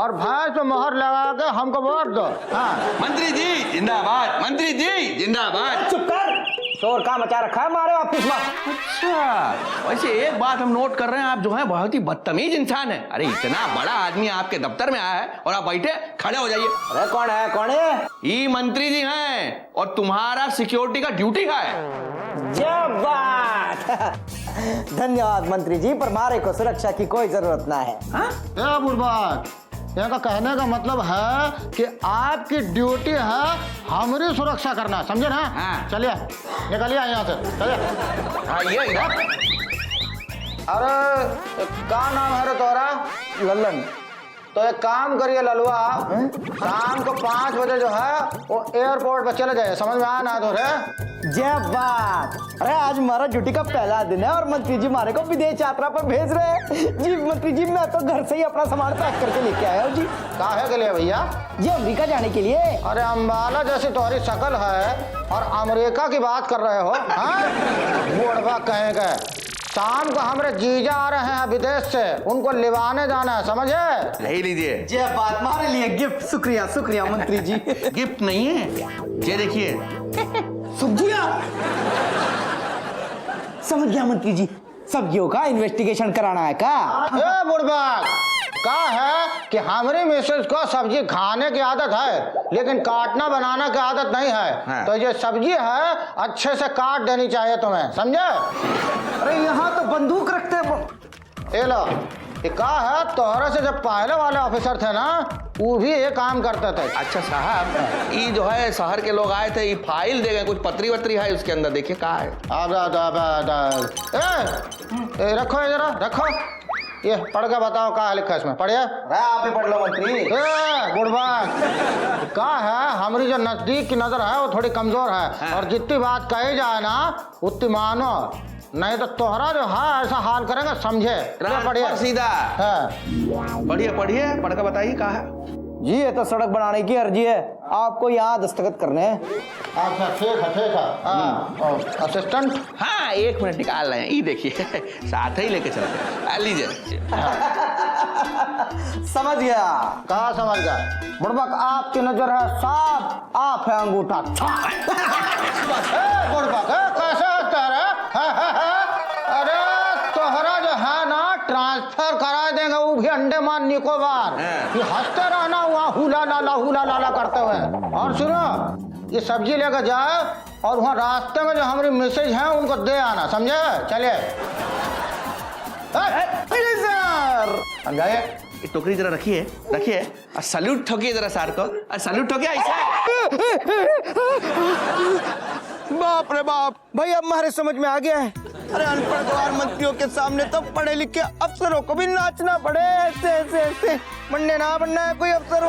और भैंस पे मोहर लगा के हमको वोट दो। हाँ मंत्री जी जिंदाबाद, मंत्री जी जिंदाबाद। चुप कर, शोर का मचा रखा है हमारे ऑफिस में। अच्छा, वैसे एक बात हम नोट कर रहे हैं, आप जो है बहुत ही बदतमीज इंसान है। अरे इतना बड़ा आदमी आपके दफ्तर में आया है और आप बैठे खड़े हो जाइए। अरे कौन है? ये मंत्री जी हैं और तुम्हारा सिक्योरिटी का ड्यूटी है। जय बात धन्यवाद मंत्री जी, पर हमारे को सुरक्षा की कोई जरूरत ना है। हाँ बुढ़बाग, यहाँ का कहने का मतलब है कि आपकी ड्यूटी है हमारी सुरक्षा करना, समझे ना? हाँ। चलिए निकलिए यहाँ से, चलिए। आइए इधर। अरे क्या नाम है रे तोरा? लल्लन। तो एक काम करिए ललुआ, शाम को 5 बजे जो है वो एयरपोर्ट पर चले जाइए, समझ में आया ना? तो रे जय बात। अरे आज हमारा ड्यूटी का पहला दिन है और मंत्री जी हमारे को विदेश यात्रा पर भेज रहे हैं। जी मंत्री जी, मैं तो घर से ही अपना सामान पैक करके लेके आया हूँ जी। काहे के लिए भैया? ये अमेरिका जाने के लिए। अरे अंबाला जैसी तुम्हारी शक्ल है और अमेरिका की बात कर रहे हो? हाँ बुढ़वा कहेंगे। शाम को हमारे जीजा आ रहे हैं विदेश से, उनको लिवाने जाना है, समझे? यही लीजिए। जय बात, हमारे लिए गिफ्ट। शुक्रिया मंत्री जी। गिफ्ट नहीं है, ये देखिए सब्जियां। समझ गया मंत्री जी, सब्जियों का इन्वेस्टिगेशन कराना है का? ए बुढ़बाग, का है कि हमारी मिसेज को सब्जी खाने की आदत है लेकिन काटना बनाना की आदत नहीं है। हाँ। तो ये सब्जी है अच्छे से काट देनी चाहिए तुम्हें, समझे? अरे यहाँ तो बंदूक रखते हैं। ये लो, ये का है तोहरे से जब पहले वाले ऑफिसर थे ना वो भी ये काम करता था। अच्छा साहब, ये जो है शहर के लोग आए थे, ये फाइल दे गए, कुछ पत्री वत्री है उसके अंदर, देखिए कहाँ है। रखो इधर, रखो, ये पढ़ के बताओ कहाँ लिखा है इसमें, पढ़िए। आप ही पढ़ लो मंत्री। गुड़बा कहाँ है, हमारी जो नजदीक की नजर है वो थोड़ी कमजोर है, और जितनी बात कही जाए ना उतनी मानो, नहीं तो तोहरा जो है ऐसा हाल करेंगे समझे। पढ़िए सीधा। पढ़िए पढ़िए, पढ़ के बताइए कहाँ है। जी ये तो सड़क बनाने की अर्जी है, आपको यहाँ दस्तखत करने हैं। अच्छा ठीक है। असिस्टेंट, हाँ 1 मिनट निकाल रहे हैं, ये देखिए साथ ही लेके चलते हैं, लीजिए। समझ गया। कहाँ समझ गया? बुड़बक आपकी नजर है साफ, आप है अंगूठा। बुड़बक कैसे हंसता है? अरे तोहरा जो है ना ट्रांसफर करा देंगे, वो भी अंडमान निकोबार। ये हंसते रहना वहाँ हुला लाला करते हुए। और सुनो, ये सब्जी लेकर जाए और वहाँ रास्ते में जो हमारी मैसेज है उनको दे आना, समझे? चलिए सर। समझाइए। ये टोकरी जरा रखिए और सल्यूट ठोकिए जरा सर को, और सल्यूट ठोकिए ऐसा। बाप रे बाप, भाई अब हमारे समझ में आ गया है। अरे अनपढ़ गवार मंत्रियों के सामने तो पढ़े लिखे अफसरों को भी नाचना पड़े, ऐसे बनने ना बनना है कोई अफसर।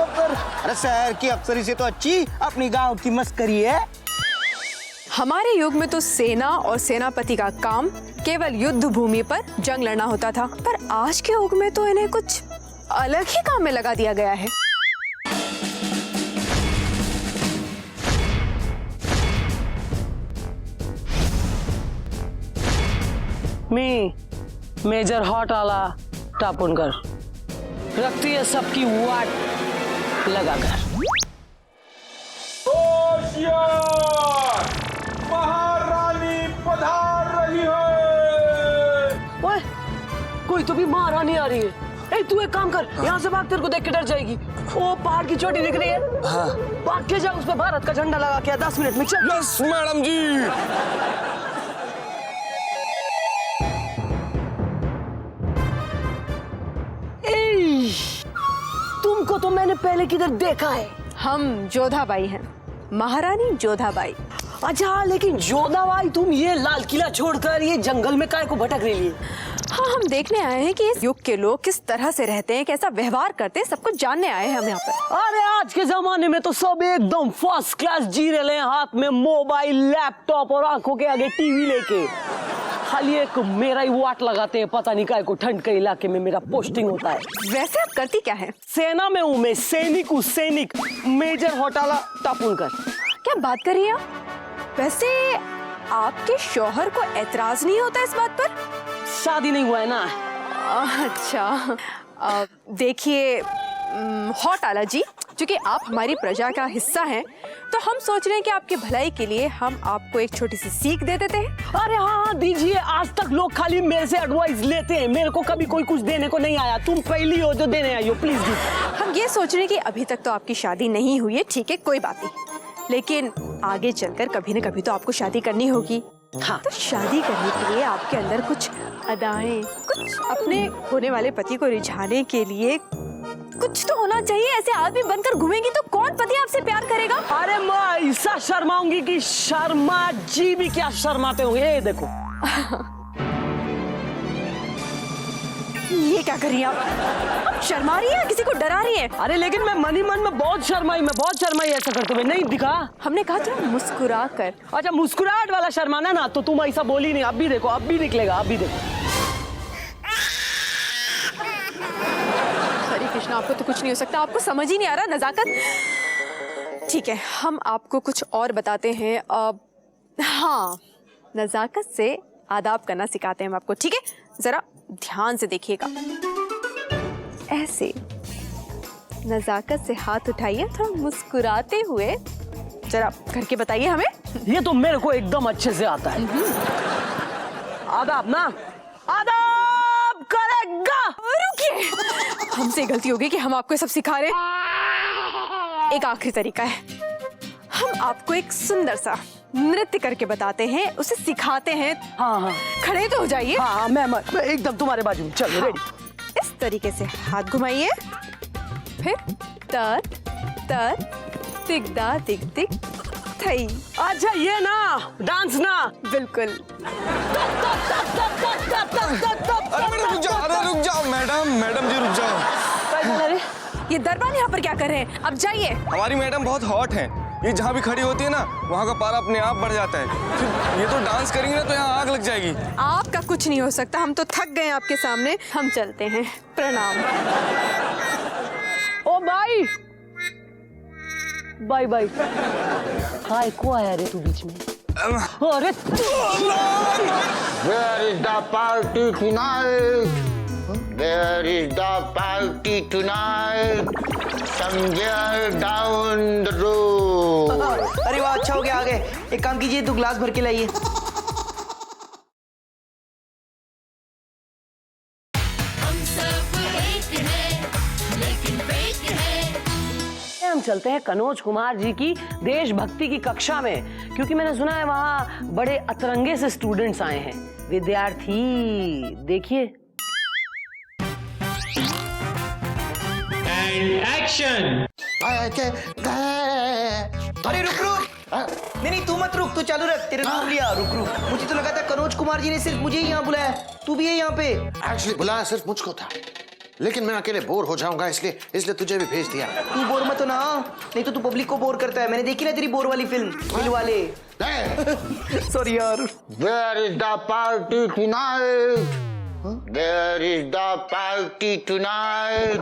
अरे शहर की अफसरी से तो अच्छी अपनी गांव की मस्करी है। हमारे युग में तो सेना और सेनापति का काम केवल युद्ध भूमि पर जंग लड़ना होता था, पर आज के युग में तो इन्हें कुछ अलग ही काम में लगा दिया गया है। मी मेजर हॉट आला टापुनकर रखती है सबकी वाट लगाकर। महारानी पधार रही है। ओए, कोई तो भी महारानी आ रही है। ए, तू एक काम कर, यहाँ से भाग, तेरे को देख के डर जाएगी। वो पहाड़ की चोटी दिख रही है, हाँ। भाग के जा, उस पे भारत का झंडा लगा के 10 मिनट में चल। यस मैडम जी। तुमको तो मैंने पहले किधर देखा है। हम जोधाबाई हैं, महारानी जोधाबाई। अच्छा, लेकिन जोधाबाई तुम ये लाल किला छोड़कर ये जंगल में काय को भटक रही है? हाँ, हम देखने आए हैं कि इस युग के लोग किस तरह से रहते हैं, कैसा व्यवहार करते हैं, सब कुछ जानने आए हैं हम यहाँ पर। अरे आज के जमाने में तो सब एकदम फर्स्ट क्लास जी रहे हैं, हाथ में मोबाइल, लैपटॉप और आंखों के आगे टीवी लेके। खाली एक मेरा ही वाट लगाते हैं, पता नहीं काय को ठंड के इलाके में मेरा पोस्टिंग होता है। वैसे आप करती क्या है? सेना में हूँ मैं, सैनिक हूँ, सैनिक। मेजर होटाला टापुनकर। क्या बात कर रही है आप? वैसे आपके शौहर को एतराज नहीं होता इस बात पर? शादी नहीं हुआ है ना। अच्छा, देखिए हॉट आला जी, क्योंकि आप हमारी प्रजा का हिस्सा हैं, तो हम सोच रहे हैं कि आपकी भलाई के लिए हम आपको एक छोटी सी सीख दे देते हैं। अरे हाँ दीजिए, आज तक लोग खाली मेरे से एडवाइस लेते हैं, मेरे को कभी कोई कुछ देने को नहीं आया। तुम पहली हो जो देने आई हो, प्लीज दी। हम ये सोच रहे हैं कि अभी तक तो आपकी शादी नहीं हुई है, ठीक है, कोई बात नहीं, लेकिन आगे चलकर कभी न कभी तो आपको शादी करनी होगी। हाँ। तो शादी करने के लिए आपके अंदर कुछ अदाएं, कुछ अपने होने वाले पति को रिझाने के लिए कुछ तो होना चाहिए। ऐसे आदमी बनकर घूमेंगी तो कौन पति आपसे प्यार करेगा? अरे मैं ऐसा शर्माऊंगी कि शर्मा जी भी क्या शर्माते होंगे। ये देखो। ये क्या कर रही हैं आप शर्मा रही है, किसी को डरा रही है? अरे लेकिन मैं मन ही मन में बहुत शर्माई ऐसा करते हुए नहीं दिखा। हमने कहा था मुस्कुरा कर। अच्छा, मुस्कुराहट वाला शर्माना ना, तो तुम ऐसा बोली नहीं। अब भी देखो, अब भी निकलेगा, अब भी देखो। हरे कृष्णा, आपको तो कुछ नहीं हो सकता, आपको समझ ही नहीं आ रहा नजाकत। ठीक है, हम आपको कुछ और बताते हैं। हाँ, नजाकत से आदाब करना सिखाते हैं हम आपको, ठीक है? जरा ध्यान से देखिएगा। ऐसे नजाकत से हाथ उठाइए, थोड़ा मुस्कुराते हुए जरा करके बताइए हमें। ये तो मेरे को एकदम अच्छे से आता है। आदाब ना, आदाब करेगा। रुकिए, हमसे गलती हो गई कि हम आपको सब सिखा रहे हैं। एक आखिरी तरीका है, हम आपको एक सुंदर सा नृत्य करके बताते हैं, उसे सिखाते हैं। हाँ हाँ, खड़े तो हो जाइए। हाँ, मैं एकदम तुम्हारे बाजू में। चलो, रेडी। इस तरीके से हाथ घुमाइए, फिर तर तर दिगदा दिग दिग थई। अच्छा ये ना डांस ना। बिल्कुल। अरे मैडम रुक जाओ, अरे रुक जाओ मैडम, मैडम जी रुक जाओ। ये दरबान यहाँ पर क्या कर रहे हैं? अब जाइए। हमारी मैडम बहुत हॉट है, ये जहाँ भी खड़ी होती है ना वहाँ का पारा अपने आप बढ़ जाता है। फिर ये तो डांस करेंगे ना तो यहाँ आग लग जाएगी। आपका कुछ नहीं हो सकता, हम तो थक गए आपके सामने। हम चलते हैं, प्रणाम। O by bye bye. हाय को आया रे तू बीच में? अरे Where is the party tonight? Where is the party tonight? Somewhere down the road. अरे वाह, अच्छा हो गया आ गए। एक काम कीजिए, 2 ग्लास भर के लाइए। हम सब एक हैं, लेकिन फेक हैं। हम चलते हैं कनोज कुमार जी की देशभक्ति की कक्षा में, क्योंकि मैंने सुना है वहाँ बड़े अतरंगे से स्टूडेंट्स आए हैं, विद्यार्थी। देखिए। Action. अरे रुक रुक। नहीं तू मत रुक, तू चालू रख। तेरे नाम लिया, रुक रुक। मुझे तो लगा था कनोज कुमार जी ने सिर्फ मुझे ही यहाँ बुलाया, तू भी है यहाँ पे। एक्चुअली बुलाया सिर्फ मुझको था, लेकिन मैं अकेले बोर हो जाऊंगा, इसलिए तुझे भी भेज दिया। तू बोर मत हो ना, नहीं तो तू पब्लिक को बोर करता है। मैंने देखी ना तेरी बोर वाली फिल्म, दिल वाले। सॉरी यार। Where is the party tonight? Where is the party tonight?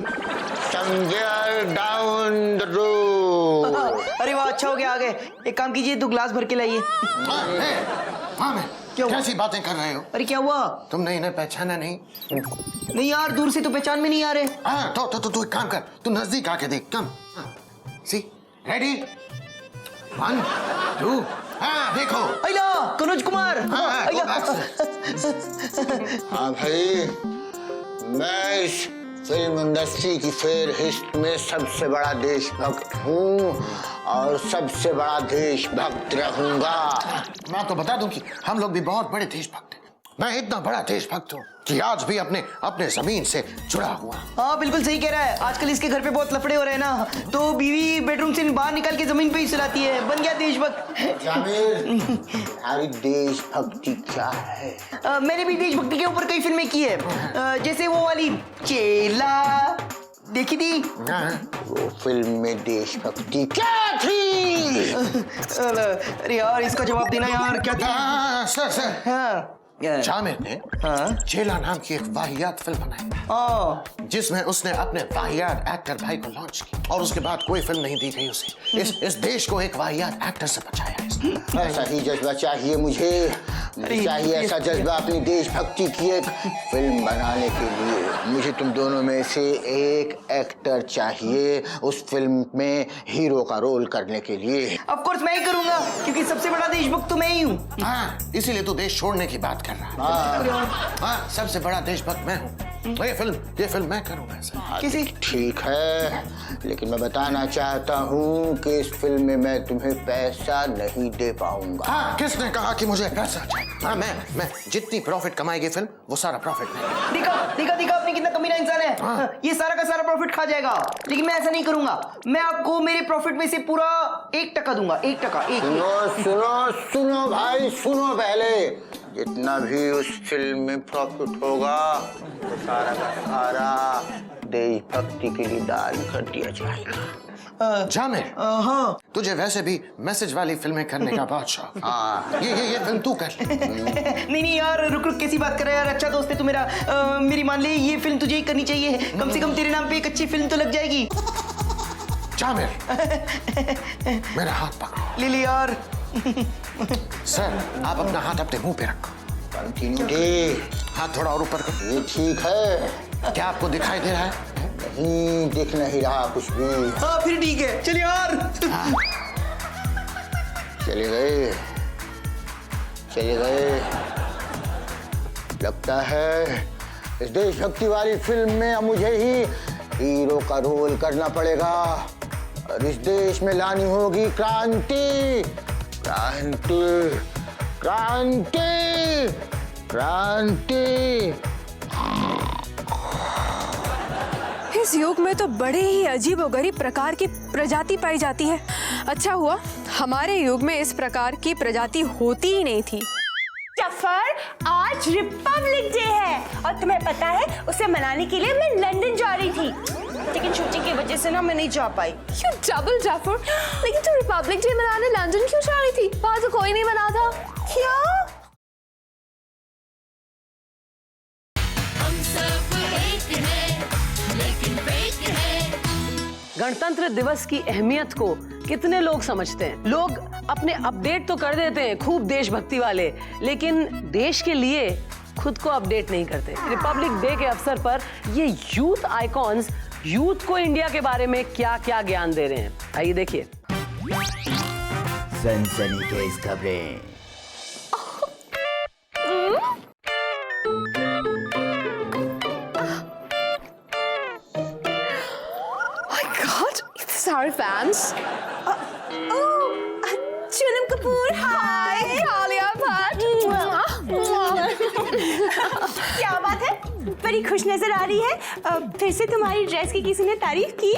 Somewhere down the road. अरे वाह, अच्छा हो गया आ गए। एक काम कीजिए, 2 ग्लास भर के लाइए। हाँ मैं कैसी बातें कर रहे हो? अरे क्या हुआ? तुमने इन्हें पहचाना नहीं? नहीं यार, दूर से तो पहचान में नहीं आ रहे। हाँ तो एक काम कर, तू नजदीक आके देख। कम सी रेडी 1 2 हाँ देखो। अइला कनोज कुमार। हाँ भाई, मैं इस फिल्म इंडस्ट्री की फेरहिस्ट में सबसे बड़ा देशभक्त हूँ और सबसे बड़ा देशभक्त रहूंगा। मैं तो बता दूं कि हम लोग भी बहुत बड़े देशभक्त हैं। मैं इतना बड़ा देशभक्त हूँ कि आज भी अपने जमीन से जुड़ा हुआ। हाँ बिल्कुल सही कह रहा है। आजकल इसके घर पे बहुत लफड़े हो रहे हैं ना, तो बीवी बेडरूम से बाहर निकाल के जमीन पे ही सुलाती है। बन गया देशभक्त। जामिर, तुम्हारी देशभक्ति क्या है? मैंने भी देशभक्ति के ऊपर कई फिल्में की है, जैसे वो वाली चेला देखी थी। वो फिल्म में देशभक्ति क्या थी? अरे यार इसका जवाब देना यार, क्या था? सर हाँ जामिर ने चेला नाम की एक वाहियात फिल्म बनाई, जिसमें उसने अपने वाहियात एक्टर भाई को लॉन्च किया और उसके बाद कोई फिल्म नहीं दी गई उसे। इस देश को एक वाहियात एक्टर से बचाया इसने। ऐसा ही जज्बा चाहिए मुझे चाहिए ऐसा जज्बा अपनी देशभक्ति की एक फिल्म बनाने के लिए। मुझे तुम दोनों में से एक एक्टर चाहिए उस फिल्म में हीरो का रोल करने के लिए। ऑफ कोर्स मैं ही करूंगा, क्योंकि सबसे बड़ा देशभक्त तो मैं ही हूँ। हाँ, इसीलिए तू देश छोड़ने की बात कर रहा है। हाँ, सबसे बड़ा देशभक्त मैं हूँ। ये फिल्म मैं करूंगा। किसी ठीक है, लेकिन मैं बताना चाहता हूँ कि इस फिल्म में मैं तुम्हें पैसा नहीं दे पाऊंगा। हाँ, किसने कहा कि मुझे पैसा चाहिए? हाँ, मैं जितनी प्रॉफिट कमाएगी फिल्म वो सारा प्रॉफिट नहीं। देखा आपने कितना कमीना इंसान है। हाँ। ये सारा का सारा प्रॉफिट खा जाएगा, लेकिन मैं ऐसा नहीं करूंगा। मैं आपको मेरे प्रॉफिट में से पूरा 1% दूंगा। 1%। सुनो भाई, सुनो पहले। जितना भी उस फिल्म में प्रॉफिट होगा वो सारा का सारा देशभक्ति के लिए दान कर दिया जाएगा। जामिर, हाँ तुझे वैसे भी मैसेज वाली फिल्में करने का बहुत शौक। हाँ, ये फिल्म तू कर। नहीं यार, रुक कैसी बात कर रहा है यार। अच्छा दोस्त है तू मेरा। मेरी मान ले, ये फिल्म तुझे ही करनी चाहिए। कम से कम तेरे नाम पे एक अच्छी फिल्म तो लग जाएगी। जामिर, मेरा हाथ पकड़ो। ले ले यार। सर, आप अपना हाथ अपने मुंह पे रखो। हाथ थोड़ा और ऊपर करो। ये ठीक है। क्या आपको दिखाई दे रहा है? नहीं दिख नहीं रहा कुछ भी। हाँ फिर ठीक है, चल यार। चले गए। लगता है इस देशभक्ति वाली फिल्म में मुझे ही हीरो का रोल करना पड़ेगा और इस देश में लानी होगी क्रांति। क्रांति, क्रांति, क्रांति। इस इस युग में तो बड़े ही अजीबोगरीब प्रकार की प्रजाति पाई जाती है। अच्छा हुआ हमारे युग में इस प्रकार की प्रजाति होती ही नहीं थी। जफर, आज रिपब्लिक डे है और तुम्हें पता है उसे मनाने के लिए मैं लंदन जा रही थी, लेकिन शूटिंग की वजह से ना मैं नहीं जा पाई। You double Jaffer, लेकिन तू रिपब्लिक डे मनाने लंदन क्यों जा रही थी? वहाँ तो कोई नहीं मना था। क्या? हम सब एक हैं, लेकिन फेक हैं। गणतंत्र दिवस की अहमियत को कितने लोग समझते हैं? लोग अपने अपडेट तो कर देते हैं खूब देशभक्ति वाले, लेकिन देश के लिए खुद को अपडेट नहीं करते। रिपब्लिक डे के अवसर पर ये यूथ आइकॉन्स यूथ को इंडिया के बारे में क्या क्या ज्ञान दे रहे हैं, आइए देखिए। सनसनीखेज खबरें। Sorry fans. चुनम कपूर, हाय। आलिया भट्ट। क्या बात है, बड़ी खुश नजर आ रही है। फिर से तुम्हारी ड्रेस की किसी ने तारीफ की?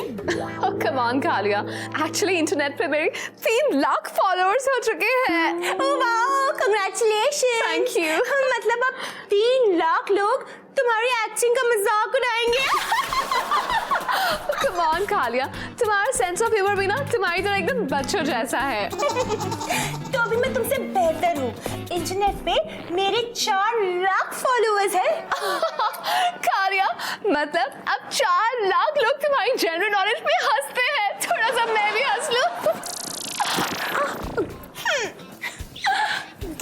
Come on Kalia, actually internet पे मेरे 3 लाख फॉलोअर्स हो चुके हैं। Oh wow, congratulation. Thank you. मतलब अब 3 लाख लोग तुम्हारी एक्टिंग का मजाक उड़ाएंगे। Come on कालिया, तुम्हारा सेंस ऑफ ह्यूमर भी ना तुम्हारी तरह एकदम बच्चों जैसा है। तो अभी मैं तुमसे बेहतर हूँ। इंटरनेट पे मेरे 4 लाख फॉलोअर्स हैं। कालिया, मतलब अब 4 लाख लोग तुम्हारी जनरल नॉलेज पे हंसते हैं। थोड़ा सा मैं भी हंस लूं।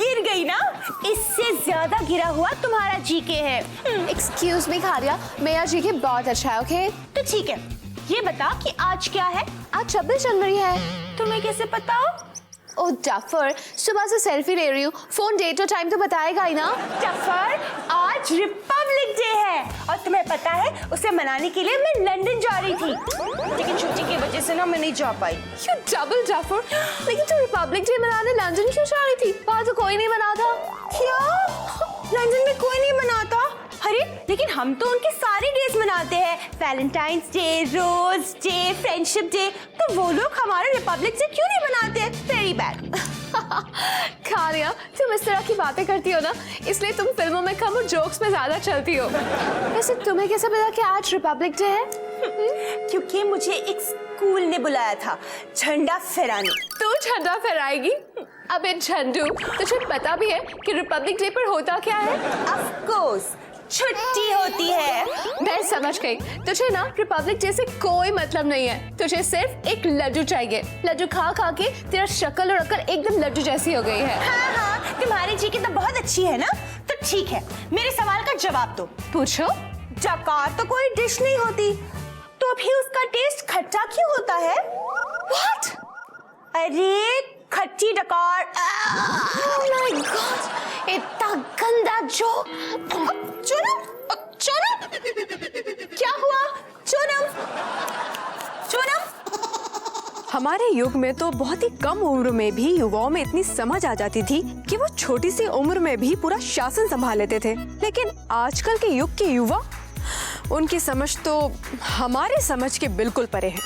गिर गई ना, इससे ज्यादा गिरा हुआ तुम्हारा जीके है। एक्सक्यूज मी कालिया, मेरा जीके बहुत अच्छा है। ओके तो ठीक है, ये बता कि आज क्या है? आज 26 जनवरी है। तुम्हें कैसे पता? ओह जफर, सुबह से सेल्फी ले रही हूँ, फोन डेट और टाइम तो बताएगा ही ना। जफर, आज रिपब्लिक डे है और तुम्हें पता है उसे मनाने के लिए मैं लंदन जा रही थी, लेकिन छुट्टी की वजह से ना मैं नहीं जा पाई। You double Jaffer, लेकिन तू रिपब्लिक डे मनाने लंदन क्यों जा रही थी? वहाँ तो कोई नहीं मना था। क्या? लंदन में कोई नहीं मनाता? अरे लेकिन हम तो उनके सारे डेज मनाते हैं, valentine's day, rose day, friendship day, तो वो लोग हमारा रिपब्लिक डे क्यों नहीं मनाते? Very bad. कालिया, तुम इस तरह की बातें करती हो ना, इसलिए तुम फिल्मों में कम और जोक्स में ज्यादा चलती हो। वैसे तुम्हें कैसे पता कि आज रिपब्लिक डे है? क्योंकि मुझे एक स्कूल ने बुलाया था झंडा फहराने। तू झंडा फहराएगी? अबे झंडू, तुझे पता भी है कि रिपब्लिक डे पर होता क्या है? ऑफ कोर्स, छुट्टी होती है। मैं समझ गई, तुझे ना रिपब्लिक डे से कोई मतलब नहीं है। तुझे सिर्फ एक लड्डू चाहिए। लड्डू खा खा के तेरा शक्ल और अकल एकदम लड्डू जैसी हो गई है। हाँ हाँ, तुम्हारी जी की तो बहुत अच्छी है ना। तो ठीक है, मेरे सवाल का जवाब दो। पूछो। डकार तो कोई डिश नहीं होती, तो भी उसका टेस्ट खट्टा क्यों होता है? What? अरे खट्टी डकार। Oh my God, इतना गंदा जोक। चुनम, चुनम, क्या हुआ? चुनम, चुनम। हमारे युग में तो बहुत ही कम उम्र में भी युवाओं में इतनी समझ आ जाती थी कि वो छोटी सी उम्र में भी पूरा शासन संभाल लेते थे। लेकिन आजकल के युग के युवा, उनकी समझ तो हमारे समझ के बिल्कुल परे है।